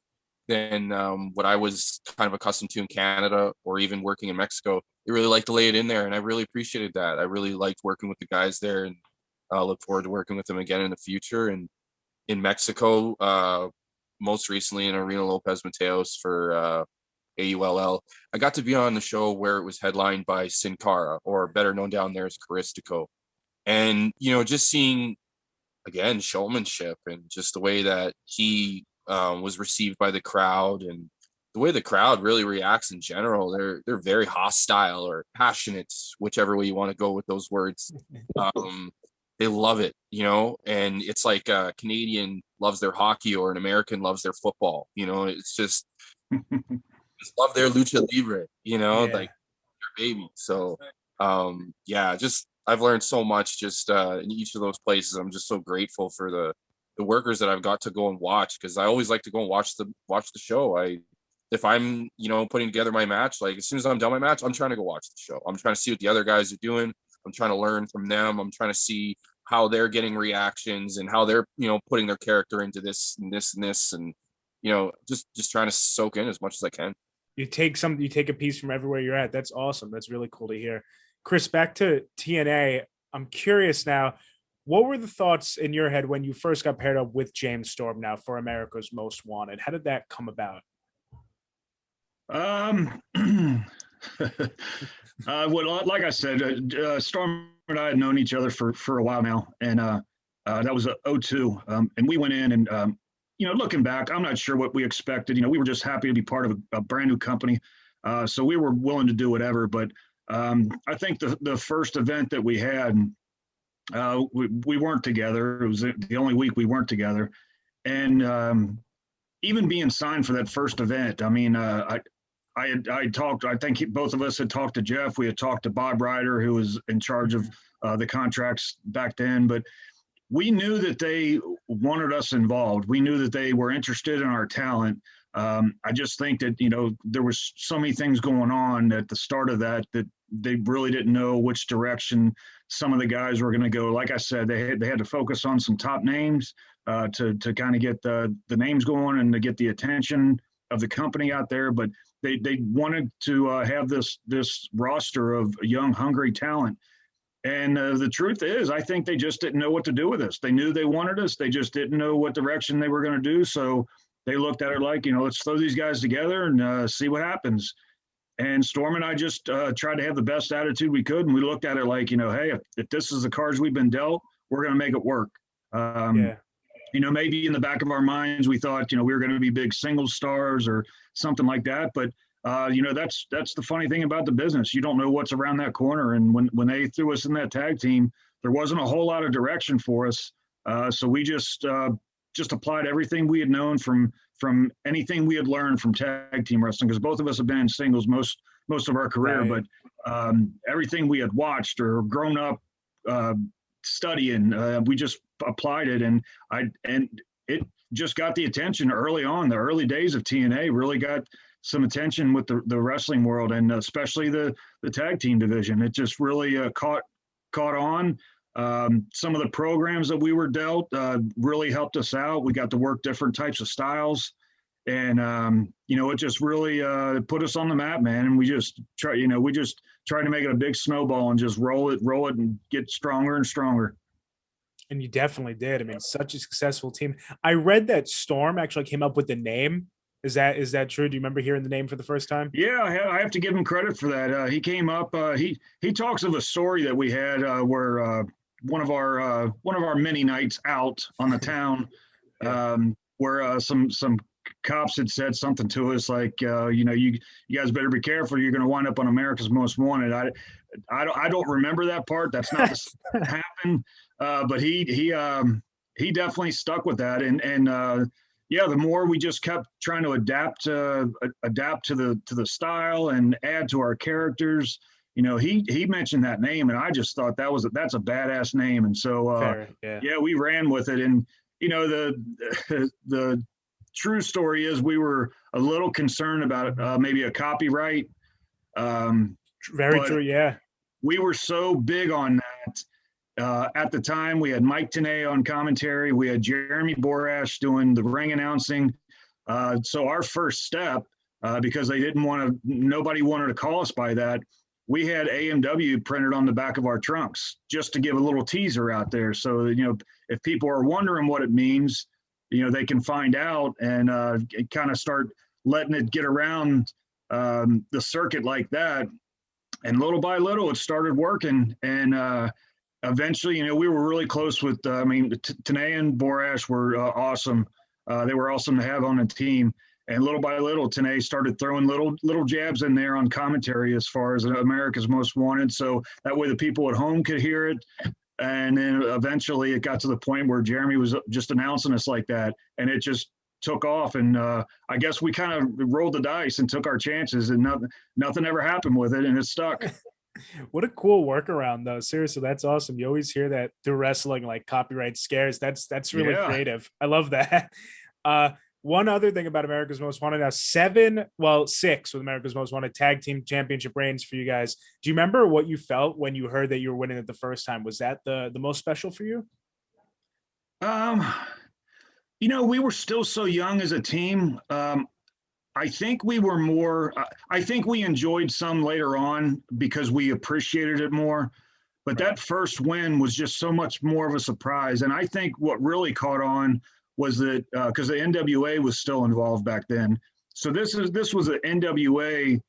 Speaker 3: than what I was kind of accustomed to in Canada or even working in Mexico. They really like to lay it in there, and I really appreciated that. I really liked working with the guys there, and look forward to working with them again in the future. And in Mexico, most recently in Arena Lopez Mateos for AULL. I got to be on the show where it was headlined by Sin Cara, or better known down there as Caristico. And, just seeing, again, showmanship and just the way that he was received by the crowd, and the way the crowd really reacts in general. They're very hostile or passionate, whichever way you want to go with those words. They love it, and it's like a Canadian loves their hockey or an American loves their football. It's just love their lucha libre, like their baby. So just I've learned so much just in each of those places. I'm just so grateful for the workers that I've got to go and watch, because I always like to go and watch the show. If I'm putting together my match, like as soon as I'm done my match, I'm trying to go watch the show. I'm trying to see what the other guys are doing. I'm trying to learn from them. I'm trying to see how they're getting reactions and how they're putting their character into this and this and this, and just trying to soak in as much as I can.
Speaker 1: You take a piece from everywhere you're at. That's awesome. That's really cool to hear. Chris, back to TNA. I'm curious now, what were the thoughts in your head when you first got paired up with James Storm now for America's Most Wanted? How did that come about?
Speaker 2: Well, like I said, Storm and I had known each other for a while now, and that was 2002, and we went in and looking back, I'm not sure what we expected. We were just happy to be part of a brand new company. So we were willing to do whatever. But I think the first event that we had, we weren't together. It was the only week we weren't together. And even being signed for that first event, I mean, I talked, I think both of us had talked to Jeff. We had talked to Bob Ryder, who was in charge of the contracts back then. But we knew that they wanted us involved. We knew that they were interested in our talent. I just think that, there was so many things going on at the start of that they really didn't know which direction some of the guys were going to go. Like I said, they had to focus on some top names to kind of get the names going and to get the attention of the company out there. But they wanted to have this roster of young, hungry talent. And the truth is, I think they just didn't know what to do with us. They knew they wanted us. They just didn't know what direction they were going to do. So they looked at it like, let's throw these guys together and see what happens. And Storm and I just tried to have the best attitude we could. And we looked at it like, hey, if this is the cards we've been dealt, we're going to make it work. Maybe in the back of our minds, we thought, we were going to be big singles stars or something like that. But, that's the funny thing about the business. You don't know what's around that corner. And when they threw us in that tag team, there wasn't a whole lot of direction for us. So we just applied everything we had known from anything we had learned from tag team wrestling, because both of us have been in singles most of our career. Right. But everything we had watched or grown up studying, we just applied it, and it just got the attention early on. The early days of TNA really got some attention with the wrestling world, and especially the tag team division. It just really caught on. Some of the programs that we were dealt really helped us out. We got to work different types of styles, and it just really put us on the map, man. And we just tried to make it a big snowball and just roll it and get stronger and stronger.
Speaker 1: And you definitely did. I mean, such a successful team. I read that Storm actually came up with the name. Is that true? Do you remember hearing the name for the first time?
Speaker 2: Yeah, I have to give him credit for that. He came up. He talks of a story that we had where one of our many nights out on the town, where some cops had said something to us like, you guys better be careful. You're going to wind up on America's Most Wanted. I don't remember that part. That's not what happened. But he definitely stuck with that, and the more we just kept trying to adapt to the style and add to our characters, he mentioned that name, and I just thought that's a badass name, and so we ran with it. And the true story is we were a little concerned about maybe a copyright.
Speaker 1: Very true. Yeah,
Speaker 2: we were so big on that. At the time, we had Mike Tenay on commentary. We had Jeremy Borash doing the ring announcing. So our first step, because nobody wanted to call us by that, we had AMW printed on the back of our trunks just to give a little teaser out there. So, if people are wondering what it means, they can find out and kind of start letting it get around the circuit like that. And little by little, it started working. And eventually, we were really close with, Tenay and Borash were awesome. They were awesome to have on the team. And little by little, Tenay started throwing little jabs in there on commentary as far as America's Most Wanted. So that way the people at home could hear it. And then eventually it got to the point where Jeremy was just announcing us like that. And it just took off. And I guess we kind of rolled the dice and took our chances, and nothing ever happened with it, and it stuck.
Speaker 1: What a cool workaround, though. Seriously, that's awesome. You always hear that through wrestling, like copyright scares. That's really creative. I love that. One other thing about America's Most Wanted, now 6 with America's Most Wanted tag team championship reigns for you guys. Do you remember what you felt when you heard that you were winning it the first time? Was that the most special for you?
Speaker 2: We were still so young as a team. I think we were more, I think we enjoyed some later on because we appreciated it more. But that first win was just so much more of a surprise. And I think what really caught on was that because the NWA was still involved back then. So this was an NWA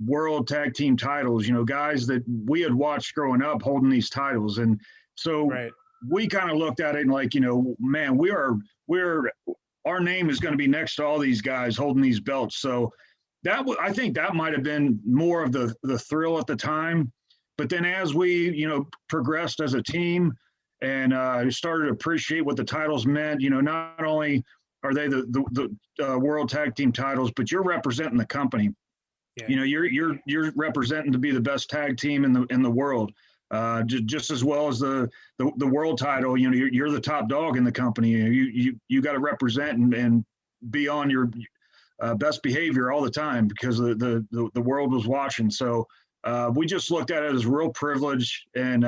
Speaker 2: World Tag Team titles, guys that we had watched growing up holding these titles. And so we kind of looked at it and like, man, we're our name is going to be next to all these guys holding these belts. So I think that might have been more of the thrill at the time. But then as we, progressed as a team and started to appreciate what the titles meant, not only are they the World Tag Team titles, but you're representing the company. Yeah. You're representing to be the best tag team in the world. Just as well as the world title, you're the top dog in the company. You got to represent and be on your best behavior all the time because the world was watching. So we just looked at it as real privilege, and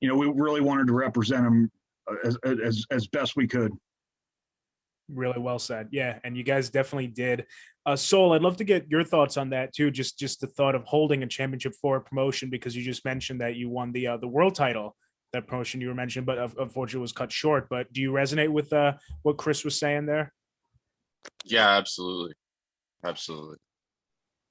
Speaker 2: we really wanted to represent them as best we could.
Speaker 1: Really well said. Yeah, and you guys definitely did. Soul, I'd love to get your thoughts on that too. Just the thought of holding a championship for a promotion, because you just mentioned that you won the world title, that promotion you were mentioning, but unfortunately was cut short. But do you resonate with what Chris was saying there?
Speaker 3: Yeah, absolutely. Absolutely.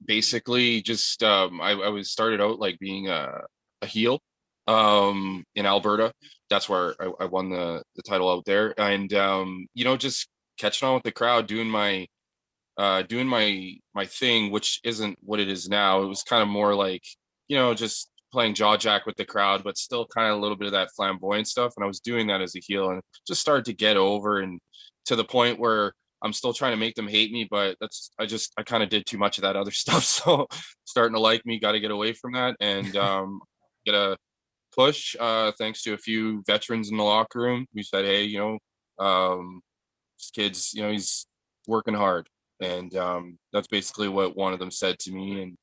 Speaker 3: Basically, just I was started out like being a heel in Alberta. That's where I won the title out there. And you know, just catching on with the crowd, doing my thing, which isn't what it is now. It was kind of more like, you know, just playing jaw jack with the crowd, but still kind of a little bit of that flamboyant stuff. And I was doing that as a heel, and just started to get over, and to the point where I'm still trying to make them hate me, but I kind of did too much of that other stuff. So starting to like me, got to get away from that, and get a push, thanks to a few veterans in the locker room who said, hey, you know, this kid's, you know, he's working hard. And that's basically what one of them said to me.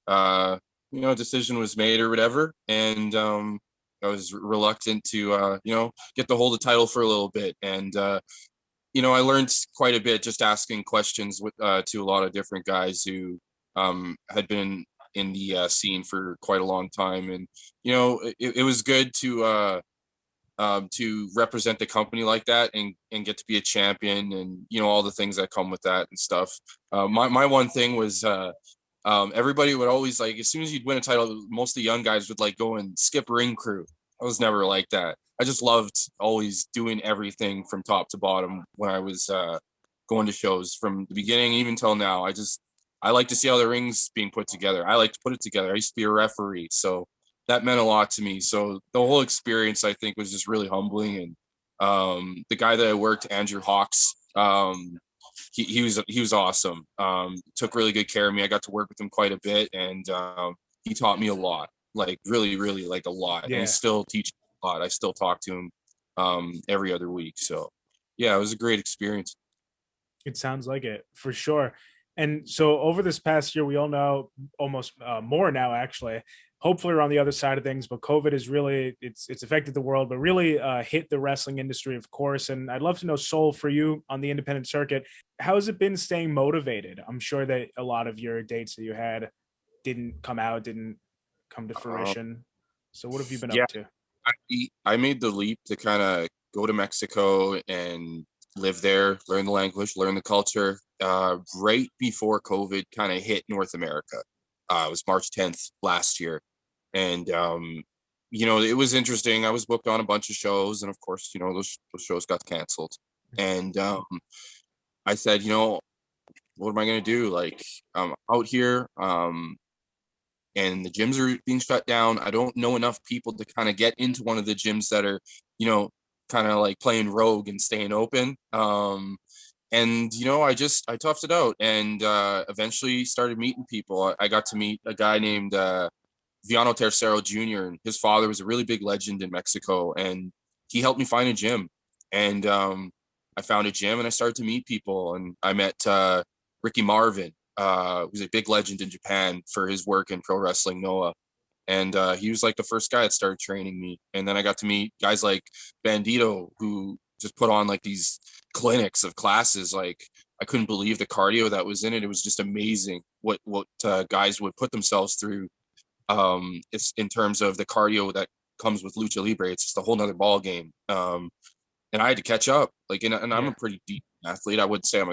Speaker 3: And you know, decision was made or whatever. And I was reluctant to you know, get to hold the title for a little bit. And you know, I learned quite a bit just asking questions with to a lot of different guys who had been in the scene for quite a long time. And you know, it was good to represent the company like that, and get to be a champion, and you know, all the things that come with that and stuff. My one thing was everybody would always, like, as soon as you'd win a title, most of the young guys would like go and skip ring crew. I was never like that. I just loved always doing everything from top to bottom when I was going to shows from the beginning even till now. I like to see how the ring's being put together. I like to put it together. I used to be a referee, so that meant a lot to me. So the whole experience, I think, was just really humbling. And the guy that I worked, Andrew Hawks, he was awesome. Took really good care of me. I got to work with him quite a bit, and he taught me a lot, like really, really, like a lot. And
Speaker 1: Yeah,
Speaker 3: he's still teaching a lot. I still talk to him every other week. So yeah, it was a great experience.
Speaker 1: it sounds like it for sure. And so over this past year, we all know almost more now, actually. Hopefully, we're on the other side of things, but COVID is really it's affected the world, but really hit the wrestling industry, of course. And I'd love to know, Soul, for you on the independent circuit, how has it been staying motivated? I'm sure that a lot of your dates that you had didn't come to
Speaker 3: Um,
Speaker 1: fruition. So what have you been
Speaker 3: yeah,
Speaker 1: up to?
Speaker 3: I made the leap to kind of go to Mexico and live there, learn the language, learn the culture, right before COVID kind of hit North America. It was March 10th last year. And, you know, it was interesting. I was booked on a bunch of shows, and of course, you know, those shows got canceled. And I said, you know, what am I going to do? Like, I'm out here. And the gyms are being shut down. I don't know enough people to kind of get into one of the gyms that are, you know, kind of like playing rogue and staying open. And you know, I toughed it out, and eventually started meeting people. I got to meet a guy named Viano Tercero Jr. And his father was a really big legend in Mexico, and he helped me find a gym. And I found a gym, and I started to meet people, and I met Ricky Marvin, who's a big legend in Japan for his work in pro wrestling Noah. And he was like the first guy that started training me. And then I got to meet guys like Bandito, who just put on like these clinics of classes. Like, I couldn't believe the cardio that was in it. It was just amazing what guys would put themselves through. It's in terms of the cardio that comes with lucha libre. It's just a whole nother ball game. And I had to catch up. Like, and I'm
Speaker 1: Yeah,
Speaker 3: a pretty deep athlete. I would say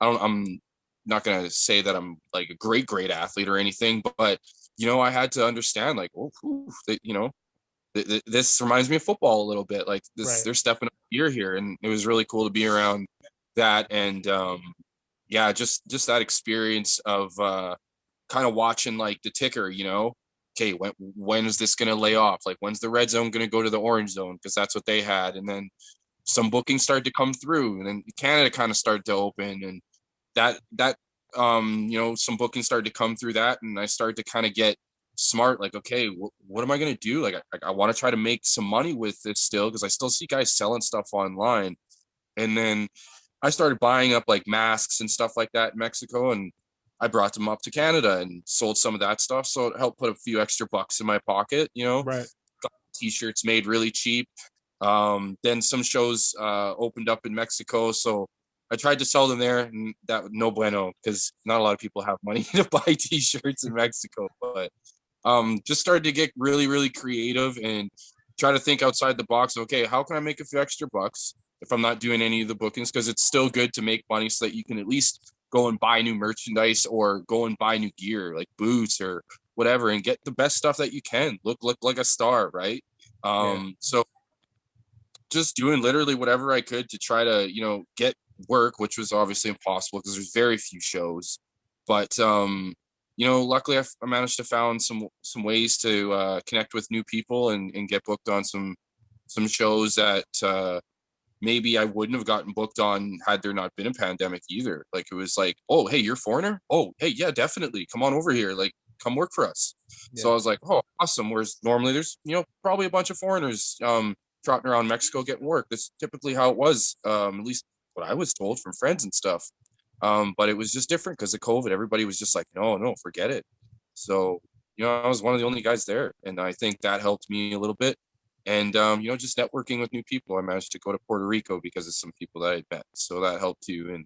Speaker 3: I'm not gonna say that I'm like a great athlete or anything, but you know, I had to understand, like, oh, that, you know, this reminds me of football a little bit. Like, this,
Speaker 1: right.
Speaker 3: they're stepping up here, and it was really cool to be around that. And yeah, just that experience of kind of watching like the ticker, you know, okay, when is this going to lay off? Like, when's the red zone going to go to the orange zone? Because that's what they had. And then some bookings started to come through, and then Canada kind of started to open, and that you know, some bookings started to come through that, and I started to kind of get smart. Like, okay, what am I going to do? Like, I want to try to make some money with this still, because I still see guys selling stuff online. And then I started buying up like masks and stuff like that in Mexico, and I brought them up to Canada and sold some of that stuff. So it helped put a few extra bucks in my pocket, you know.
Speaker 1: Right.
Speaker 3: Got t-shirts made really cheap. Then some shows opened up in Mexico, so I tried to sell them there, and that no bueno, because not a lot of people have money to buy t-shirts in Mexico. But just started to get really, really creative and try to think outside the box. Okay, how can I make a few extra bucks if I'm not doing any of the bookings? Because it's still good to make money so that you can at least go and buy new merchandise or go and buy new gear like boots or whatever, and get the best stuff that you can. Look like a star, right? So just doing literally whatever I could to try to, get work, which was obviously impossible because there's very few shows. But luckily I managed to found some ways to connect with new people and get booked on some shows that maybe I wouldn't have gotten booked on had there not been a pandemic either. Like it was like, oh, hey, you're a foreigner? Oh, hey, yeah, definitely. Come on over here. Like, come work for us. Yeah. So I was like, oh, awesome. Whereas normally there's, probably a bunch of foreigners trotting around Mexico getting work. That's typically how it was, at least what I was told from friends and stuff. But it was just different because of COVID. Everybody was just like, no, forget it. So, I was one of the only guys there. And I think that helped me a little bit. And, just networking with new people. I managed to go to Puerto Rico because of some people that I met. So that helped too.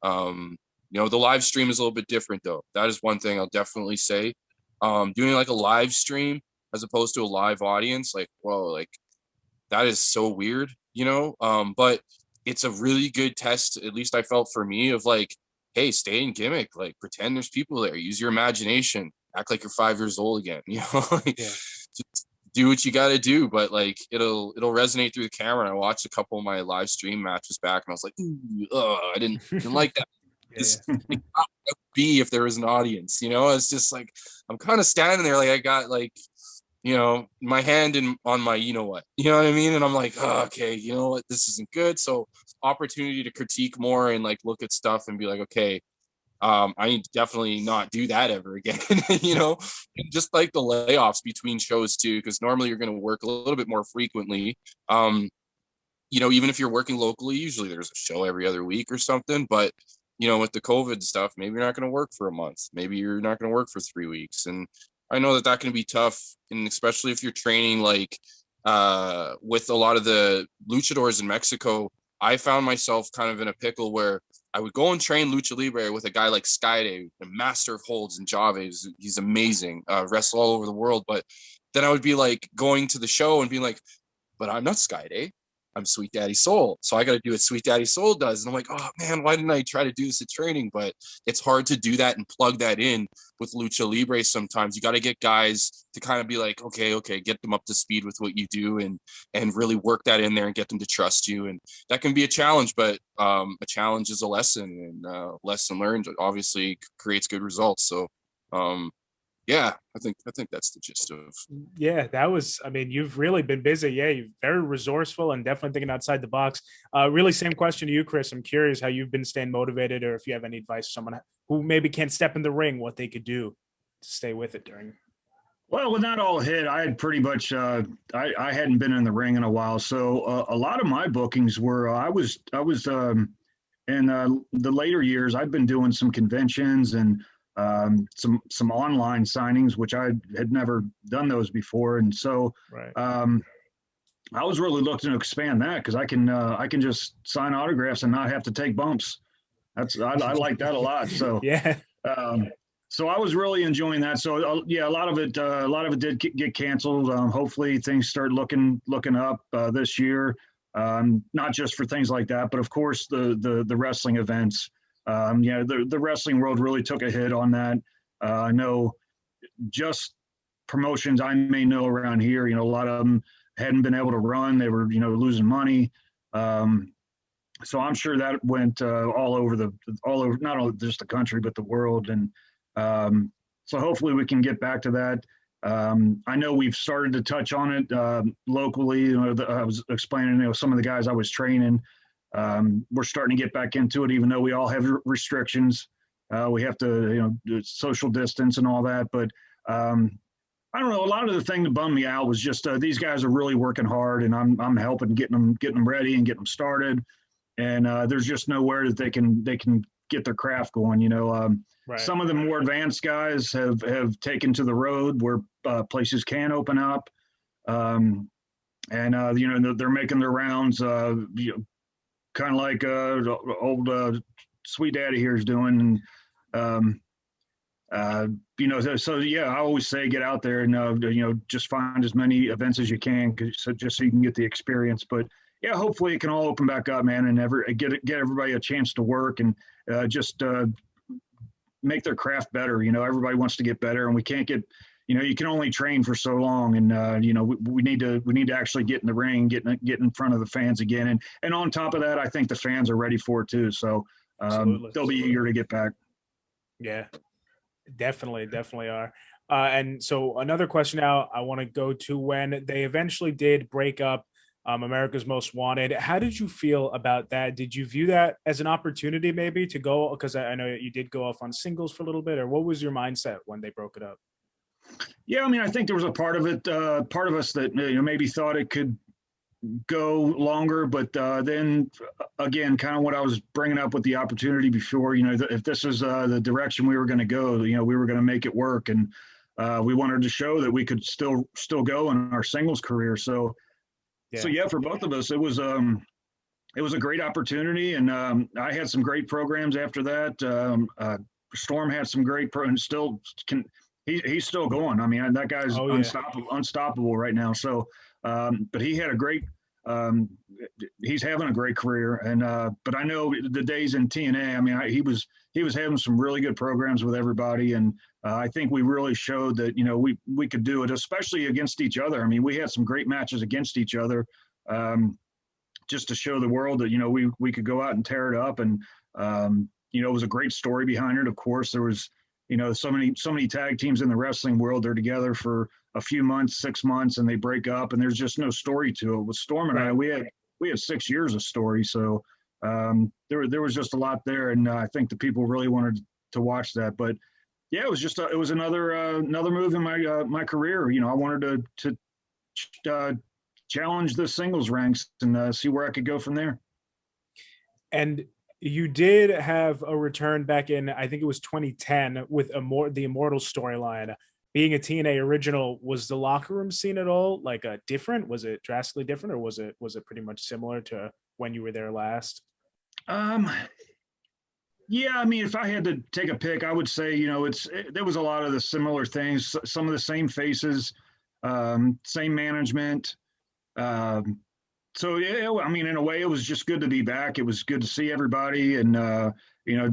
Speaker 3: And, the live stream is a little bit different though. That is one thing I'll definitely say. Doing like a live stream as opposed to a live audience, like, whoa, like that is so weird, but it's a really good test. At least I felt for me of like, hey, stay in gimmick, like pretend there's people there, use your imagination, act like you're 5 years old again, just do what you got to do. But like, it'll resonate through the camera. I watched a couple of my live stream matches back and I was like, I didn't like that. It would be if there was an audience, it's just like, I'm kind of standing there. Like I got like, my hand on my, what I mean? And I'm like, oh, okay, you know what? This isn't good. So opportunity to critique more and like look at stuff and be like, okay, I need to definitely not do that ever again, and just like the layoffs between shows too, because normally you're going to work a little bit more frequently. Even if you're working locally, usually there's a show every other week or something, but with the COVID stuff, maybe you're not going to work for a month. Maybe you're not going to work for 3 weeks. And I know that can be tough, and especially if you're training like with a lot of the luchadors in Mexico. I found myself kind of in a pickle where I would go and train lucha libre with a guy like Skyday, a master of holds and Javes. He's amazing, wrestle all over the world. But then I would be like going to the show and being like, but I'm not Skyday. I'm Sweet Daddy Soul. So I got to do what Sweet Daddy Soul does. And I'm like, oh man, why didn't I try to do this at training? But it's hard to do that and plug that in with Lucha Libre. Sometimes you got to get guys to kind of be like, okay, get them up to speed with what you do and really work that in there and get them to trust you. And that can be a challenge, but a challenge is a lesson, and lesson learned obviously creates good results. So, yeah, I think that's the gist of.
Speaker 1: Yeah, that was, you've really been busy. Yeah, you're very resourceful and definitely thinking outside the box. Really, same question to you, Chris. I'm curious how you've been staying motivated, or if you have any advice for someone who maybe can't step in the ring, what they could do to stay with it during.
Speaker 2: Well, when that all hit, I had pretty much, I hadn't been in the ring in a while. So a lot of my bookings were, I was in the later years, I've been doing some conventions and some online signings, which I had never done those before. And so
Speaker 1: right.
Speaker 2: I was really looking to expand that because I can just sign autographs and not have to take bumps. I like that a lot. So
Speaker 1: yeah.
Speaker 2: So I was really enjoying that. So yeah, a lot of it did get canceled. Hopefully things start looking up this year. Not just for things like that, but of course the wrestling events. The wrestling world really took a hit on that. I know just promotions I may know around here, a lot of them hadn't been able to run. They were, losing money. So I'm sure that went all over, not only just the country, but the world. And so hopefully we can get back to that. I know we've started to touch on it locally. I was explaining, some of the guys I was training, we're starting to get back into it, even though we all have restrictions. We have to, do social distance and all that. But I don't know. A lot of the thing that bummed me out was just these guys are really working hard, and I'm helping getting them ready and getting them started. And there's just nowhere that they can get their craft going.
Speaker 1: Right.
Speaker 2: Some of the more advanced guys have taken to the road where places can open up. and they're making their rounds, kind of like old Sweet Daddy here is doing. And so yeah, I always say get out there and just find as many events as you can, just so you can get the experience. But yeah, hopefully it can all open back up, man, and get everybody a chance to work and just make their craft better. Everybody wants to get better, and we can't get. You can only train for so long, and we need to actually get in the ring, get in front of the fans again, and on top of that, I think the fans are ready for it too. So they'll be eager to get back.
Speaker 1: Yeah, definitely are. And so another question now, I want to go to when they eventually did break up, America's Most Wanted. How did you feel about that? Did you view that as an opportunity maybe to go? Because I know you did go off on singles for a little bit, or what was your mindset when they broke it up?
Speaker 2: Yeah, I mean, I think there was a part of us that maybe thought it could go longer, but then again, kind of what I was bringing up with the opportunity before, if this is the direction we were going to go, we were going to make it work, and we wanted to show that we could still go in our singles career. So yeah, for both of us, it was a great opportunity, and I had some great programs after that. Storm had some great and still can. He's still going. I mean, that guy's unstoppable right now. So, but he had a great. He's having a great career, and but I know the days in TNA. I mean, he was having some really good programs with everybody, and I think we really showed that we could do it, especially against each other. I mean, we had some great matches against each other, just to show the world that we could go out and tear it up, and it was a great story behind it. Of course, there was. So many tag teams in the wrestling world, they're together for a few months, 6 months, and they break up, and there's just no story to it. With Storm and I, we had 6 years of story, so there was just a lot there, and I think the people really wanted to watch that. But yeah, it was just it was another move in my career. I wanted to challenge the singles ranks and see where I could go from there.
Speaker 1: And you did have a return back in, I think it was 2010, with the Immortal storyline. Being a TNA original, was the locker room scene at all different? Was it drastically different, or was it pretty much similar to when you were there last?
Speaker 2: Yeah, I mean, if I had to take a pick, I would say there was a lot of the similar things, some of the same faces, same management. So yeah, I mean, in a way, it was just good to be back. It was good to see everybody, and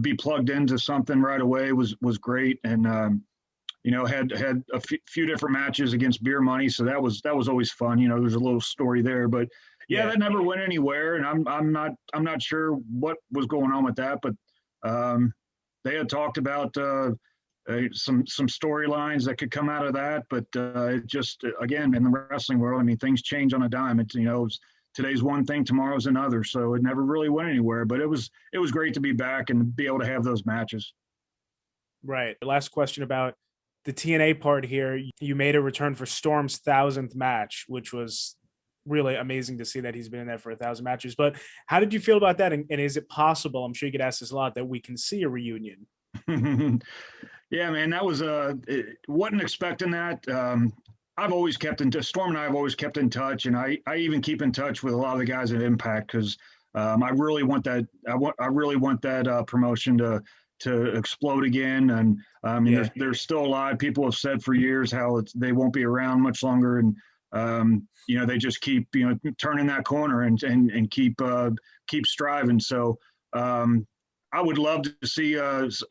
Speaker 2: be plugged into something right away was great. And had a few different matches against Beer Money, so that was always fun. There's a little story there, but yeah, that never went anywhere, and I'm not sure what was going on with that, but they had talked about some storylines that could come out of that, but it just again in the wrestling world, I mean, things change on a dime. It's today's one thing, tomorrow's another. So it never really went anywhere, but it was great to be back and be able to have those matches.
Speaker 1: Right. The last question about the TNA part here. You made a return for Storm's 1,000th match, which was really amazing to see that he's been in there for 1,000 matches. But how did you feel about that? And is it possible, I'm sure you get asked this a lot, that we can see a reunion?
Speaker 2: Yeah, man, that was wasn't expecting that. I've always kept in touch. Storm and I have always kept in touch, and I even keep in touch with a lot of the guys at Impact because I really want that. I really want that promotion to explode again. And I mean, there's still a lot of people have said for years how they won't be around much longer, and they just keep turning that corner and keep striving. So I would love to see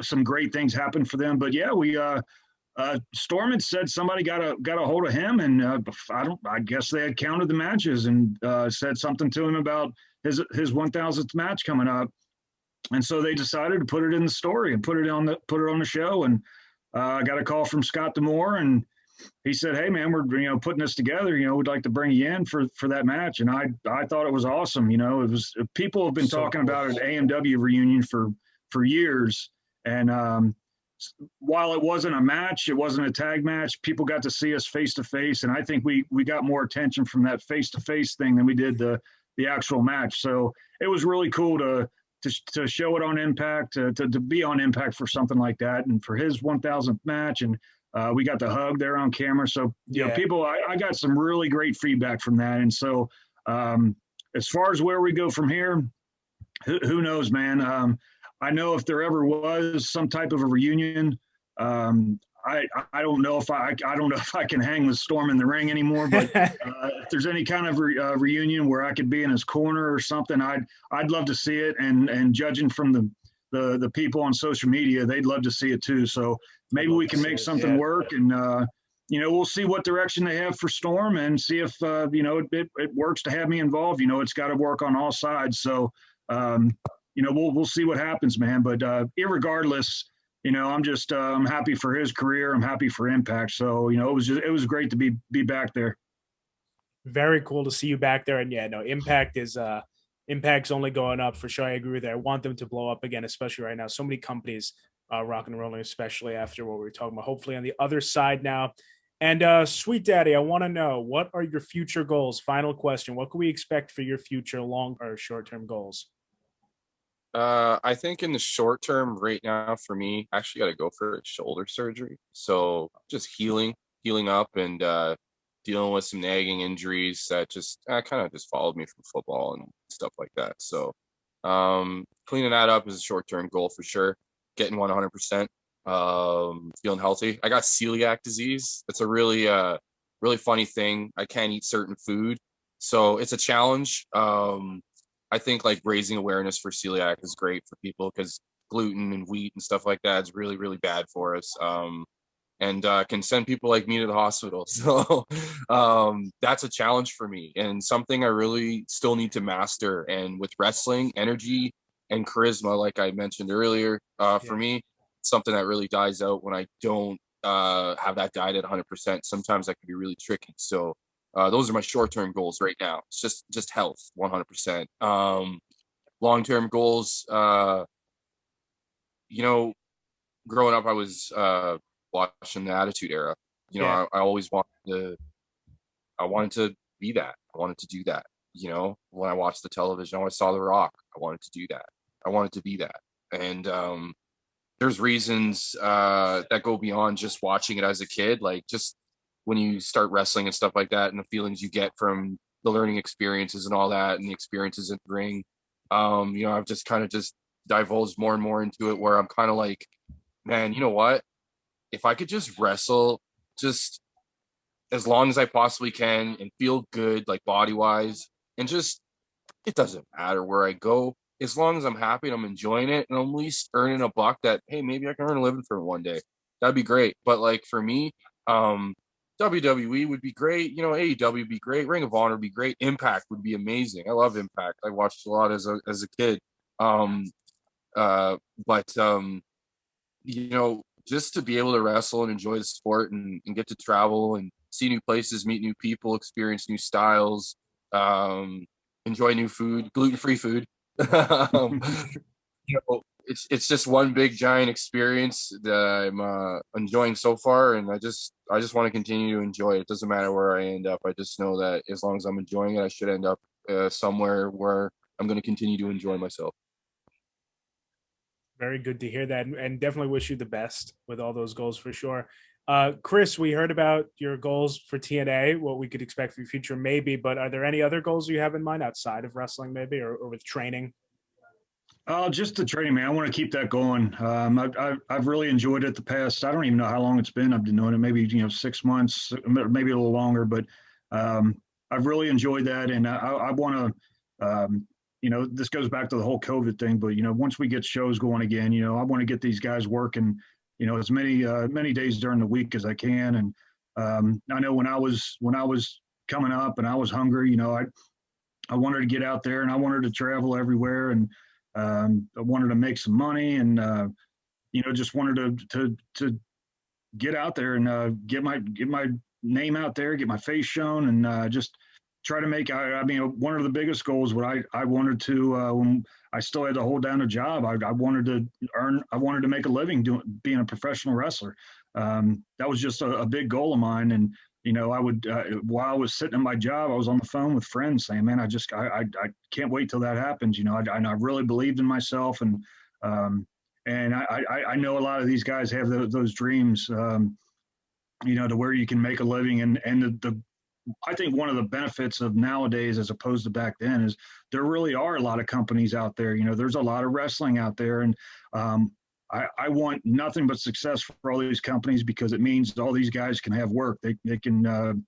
Speaker 2: some great things happen for them. But yeah, we. Storm had said somebody got a hold of him, and I guess they had counted the matches and said something to him about his 1,000th match coming up, and so they decided to put it in the story and put it on the show. And I got a call from Scott D'Amore, and he said, "Hey man, we're putting this together. We'd like to bring you in for that match." And I thought it was awesome. It was people have been talking about an AMW reunion for years, and while it wasn't a match, it wasn't a tag match, people got to see us face to face, and I think we got more attention from that face to face thing than we did the actual match. So it was really cool to show it on Impact, to be on Impact for something like that, and for his 1,000th match. And We got the hug there on camera. So, you know,
Speaker 1: Yeah.
Speaker 2: people, I got some really great feedback from that. And so, as far as where we go from here, who knows, man? I know if there ever was some type of a reunion, I don't know if I don't know if I can hang with Storm in the ring anymore. But if there's any kind of reunion where I could be in his corner or something, I'd love to see it. And judging from the people on social media, they'd love to see it too. So maybe we can make something work, and you know, we'll see what direction they have for Storm and see if you know, it works to have me involved. You know, it's got to work on all sides. So you know, we'll see what happens, man. But irregardless, you know, I'm just I'm happy for his career. I'm happy for Impact. So, you know, it was great to be back there.
Speaker 1: Very cool to see you back there. And yeah, no, Impact's only going up for sure. I agree with that. I want them to blow up again, especially right now. So many companies rock and rolling, especially after what we were talking about. Hopefully on the other side now. And Sweet Daddy, I want to know, what are your future goals? Final question. What can we expect for your future long or short-term goals?
Speaker 3: I think in the short term right now for me, I actually got to go for a shoulder surgery. So just healing up and dealing with some nagging injuries that just kind of just followed me from football and stuff like that. So cleaning that up is a short term goal for sure. Getting 100%, feeling healthy. I got celiac disease. It's a really funny thing. I can't eat certain food, so it's a challenge. I think like raising awareness for celiac is great for people because gluten and wheat and stuff like that is really, really bad for us. And can send people like me to the hospital. So that's a challenge for me and something I really still need to master. And with wrestling, energy and charisma, like I mentioned earlier, for me, something that really dies out when I don't have that diet at 100%. Sometimes that can be really tricky. So those are my short-term goals right now. It's just health, 100%. Long-term goals, you know, growing up, I was watching the Attitude Era. You know, I always I wanted to be that. I wanted to do that. You know, when I watched the television, I saw The Rock. I wanted to do that. I wanted to be that. And there's reasons that go beyond just watching it as a kid. Like just when you start wrestling and stuff like that and the feelings you get from the learning experiences and all that and the experiences in the ring, you know, I've just kind of just divulged more and more into it where I'm kind of like, man, you know what? If I could just wrestle just as long as I possibly can and feel good, like body wise, and just, it doesn't matter where I go, as long as I'm happy and I'm enjoying it and I'm at least earning a buck that, hey, maybe I can earn a living from it one day. That'd be great. But like for me, WWE would be great. You know, AEW would be great. Ring of Honor would be great. Impact would be amazing. I love Impact. I watched a lot as a kid. But you know, just to be able to wrestle and enjoy the sport and get to travel and see new places, meet new people, experience new styles, enjoy new food, gluten-free food. You know, it's just one big giant experience that I'm enjoying so far, and I just want to continue to enjoy it. It doesn't matter where I end up. I just know that as long as I'm enjoying it, I should end up somewhere where I'm going to continue to enjoy myself.
Speaker 1: Very good to hear that, and definitely wish you the best with all those goals for sure. Chris, we heard about your goals for TNA, what we could expect for your future maybe, but are there any other goals you have in mind outside of wrestling maybe, or with training?
Speaker 2: Just the training, man. I want to keep that going. I've really enjoyed it the past. I don't even know how long it's been. I've been doing it maybe 6 months, maybe a little longer. But I've really enjoyed that, and I want to. This goes back to the whole COVID thing. But once we get shows going again, I want to get these guys working. As many days during the week as I can. And I know when I was coming up and I was hungry, I wanted to get out there and I wanted to travel everywhere and. I wanted to make some money and, just wanted to get out there and get my name out there, get my face shown and just try to make, one of the biggest goals, what I wanted to, when I still had to hold down a job, I wanted to make a living being a professional wrestler. That was just a big goal of mine. And, I would, while I was sitting in my job, I was on the phone with friends saying, man, I can't wait till that happens. I really believed in myself and I know a lot of these guys have those dreams. to where you can make a living. And I think one of the benefits of nowadays as opposed to back then is there really are a lot of companies out there. There's a lot of wrestling out there, and I want nothing but success for all these companies, because it means all these guys can have work. They can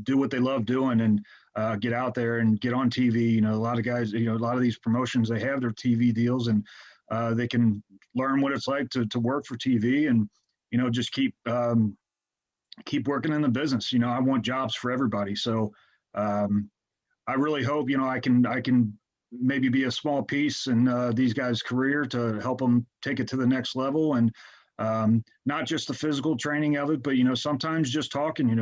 Speaker 2: do what they love doing and get out there and get on TV. A lot of guys, a lot of these promotions, they have their TV deals, and they can learn what it's like to work for TV, and just keep working in the business. I want jobs for everybody. So I really hope, I can maybe be a small piece in these guys' career to help them take it to the next level. And not just the physical training of it, but, sometimes just talking,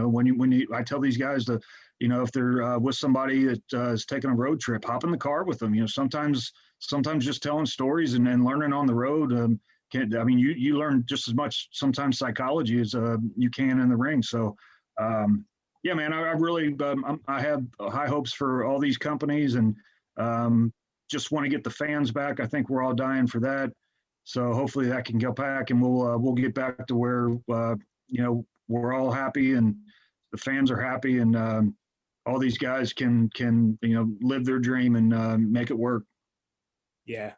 Speaker 2: I tell these guys to, if they're with somebody that is taking a road trip, hop in the car with them. Sometimes just telling stories and learning on the road. You learn just as much sometimes psychology as you can in the ring. So, yeah, man, I really, I have high hopes for all these companies, and just want to get the fans back. I think we're all dying for that. So hopefully that can go back, and we'll get back to where, we're all happy and the fans are happy, and all these guys can live their dream and make it work.
Speaker 1: Yeah.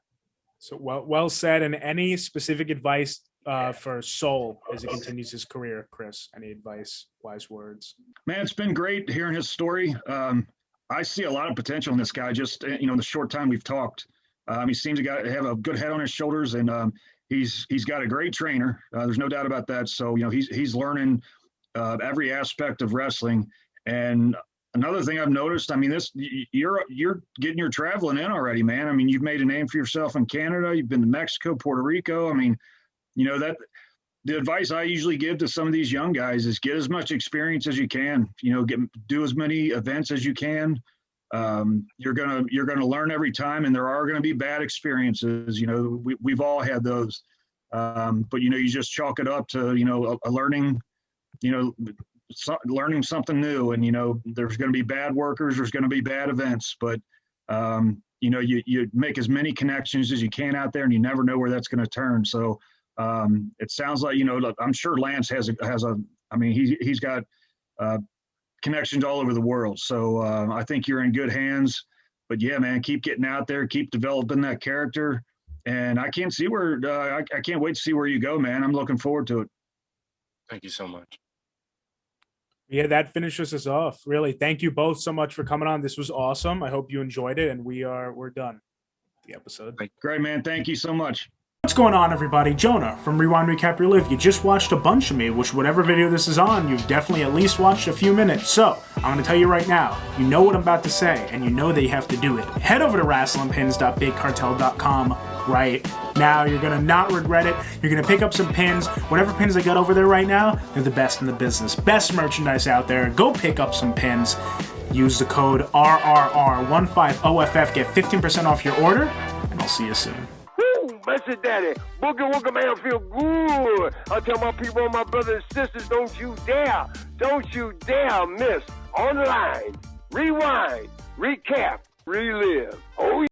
Speaker 1: So well said. And any specific advice for Soul as he continues his career, Chris? Any advice, wise words?
Speaker 2: Man, it's been great hearing his story. I see a lot of potential in this guy. Just in the short time we've talked, he seems to have a good head on his shoulders, and he's got a great trainer. There's no doubt about that. So he's learning every aspect of wrestling. And another thing I've noticed, you're getting your traveling in already, man. You've made a name for yourself in Canada. You've been to Mexico, Puerto Rico. That the advice I usually give to some of these young guys is get as much experience as you can. Do as many events as you can. You're gonna learn every time, and there are gonna be bad experiences. We've all had those, but you just chalk it up to a learning. Learning something new, and there's going to be bad workers, there's going to be bad events, but you make as many connections as you can out there, and you never know where that's going to turn. So it sounds like I'm sure Lance has he's got connections all over the world. So I think you're in good hands. But yeah, man, keep getting out there, keep developing that character, and I can't wait to see where you go, man. I'm looking forward to it.
Speaker 3: Thank you so much.
Speaker 1: Yeah, that finishes us off. Really, thank you both so much for coming on. This was awesome. I hope you enjoyed it, and we're done with the episode.
Speaker 2: Great, man. Thank you so much.
Speaker 1: What's going on, everybody? Jonah from Rewind, Recap, Relive. You just watched a bunch of me, which whatever video this is on, you've definitely at least watched a few minutes. So I'm going to tell you right now, you know what I'm about to say, and you know that you have to do it. Head over to wrestlingpins.bigcartel.com right now. You're going to not regret it. You're going to pick up some pins. Whatever pins I got over there right now, they're the best in the business. Best merchandise out there. Go pick up some pins. Use the code RRR150FF. Get 15% off your order, and I'll see you soon.
Speaker 4: Message Daddy, Boogie Woogie Man feel good. I tell my people, my brothers and sisters, don't you dare miss online, rewind, recap, relive. Oh,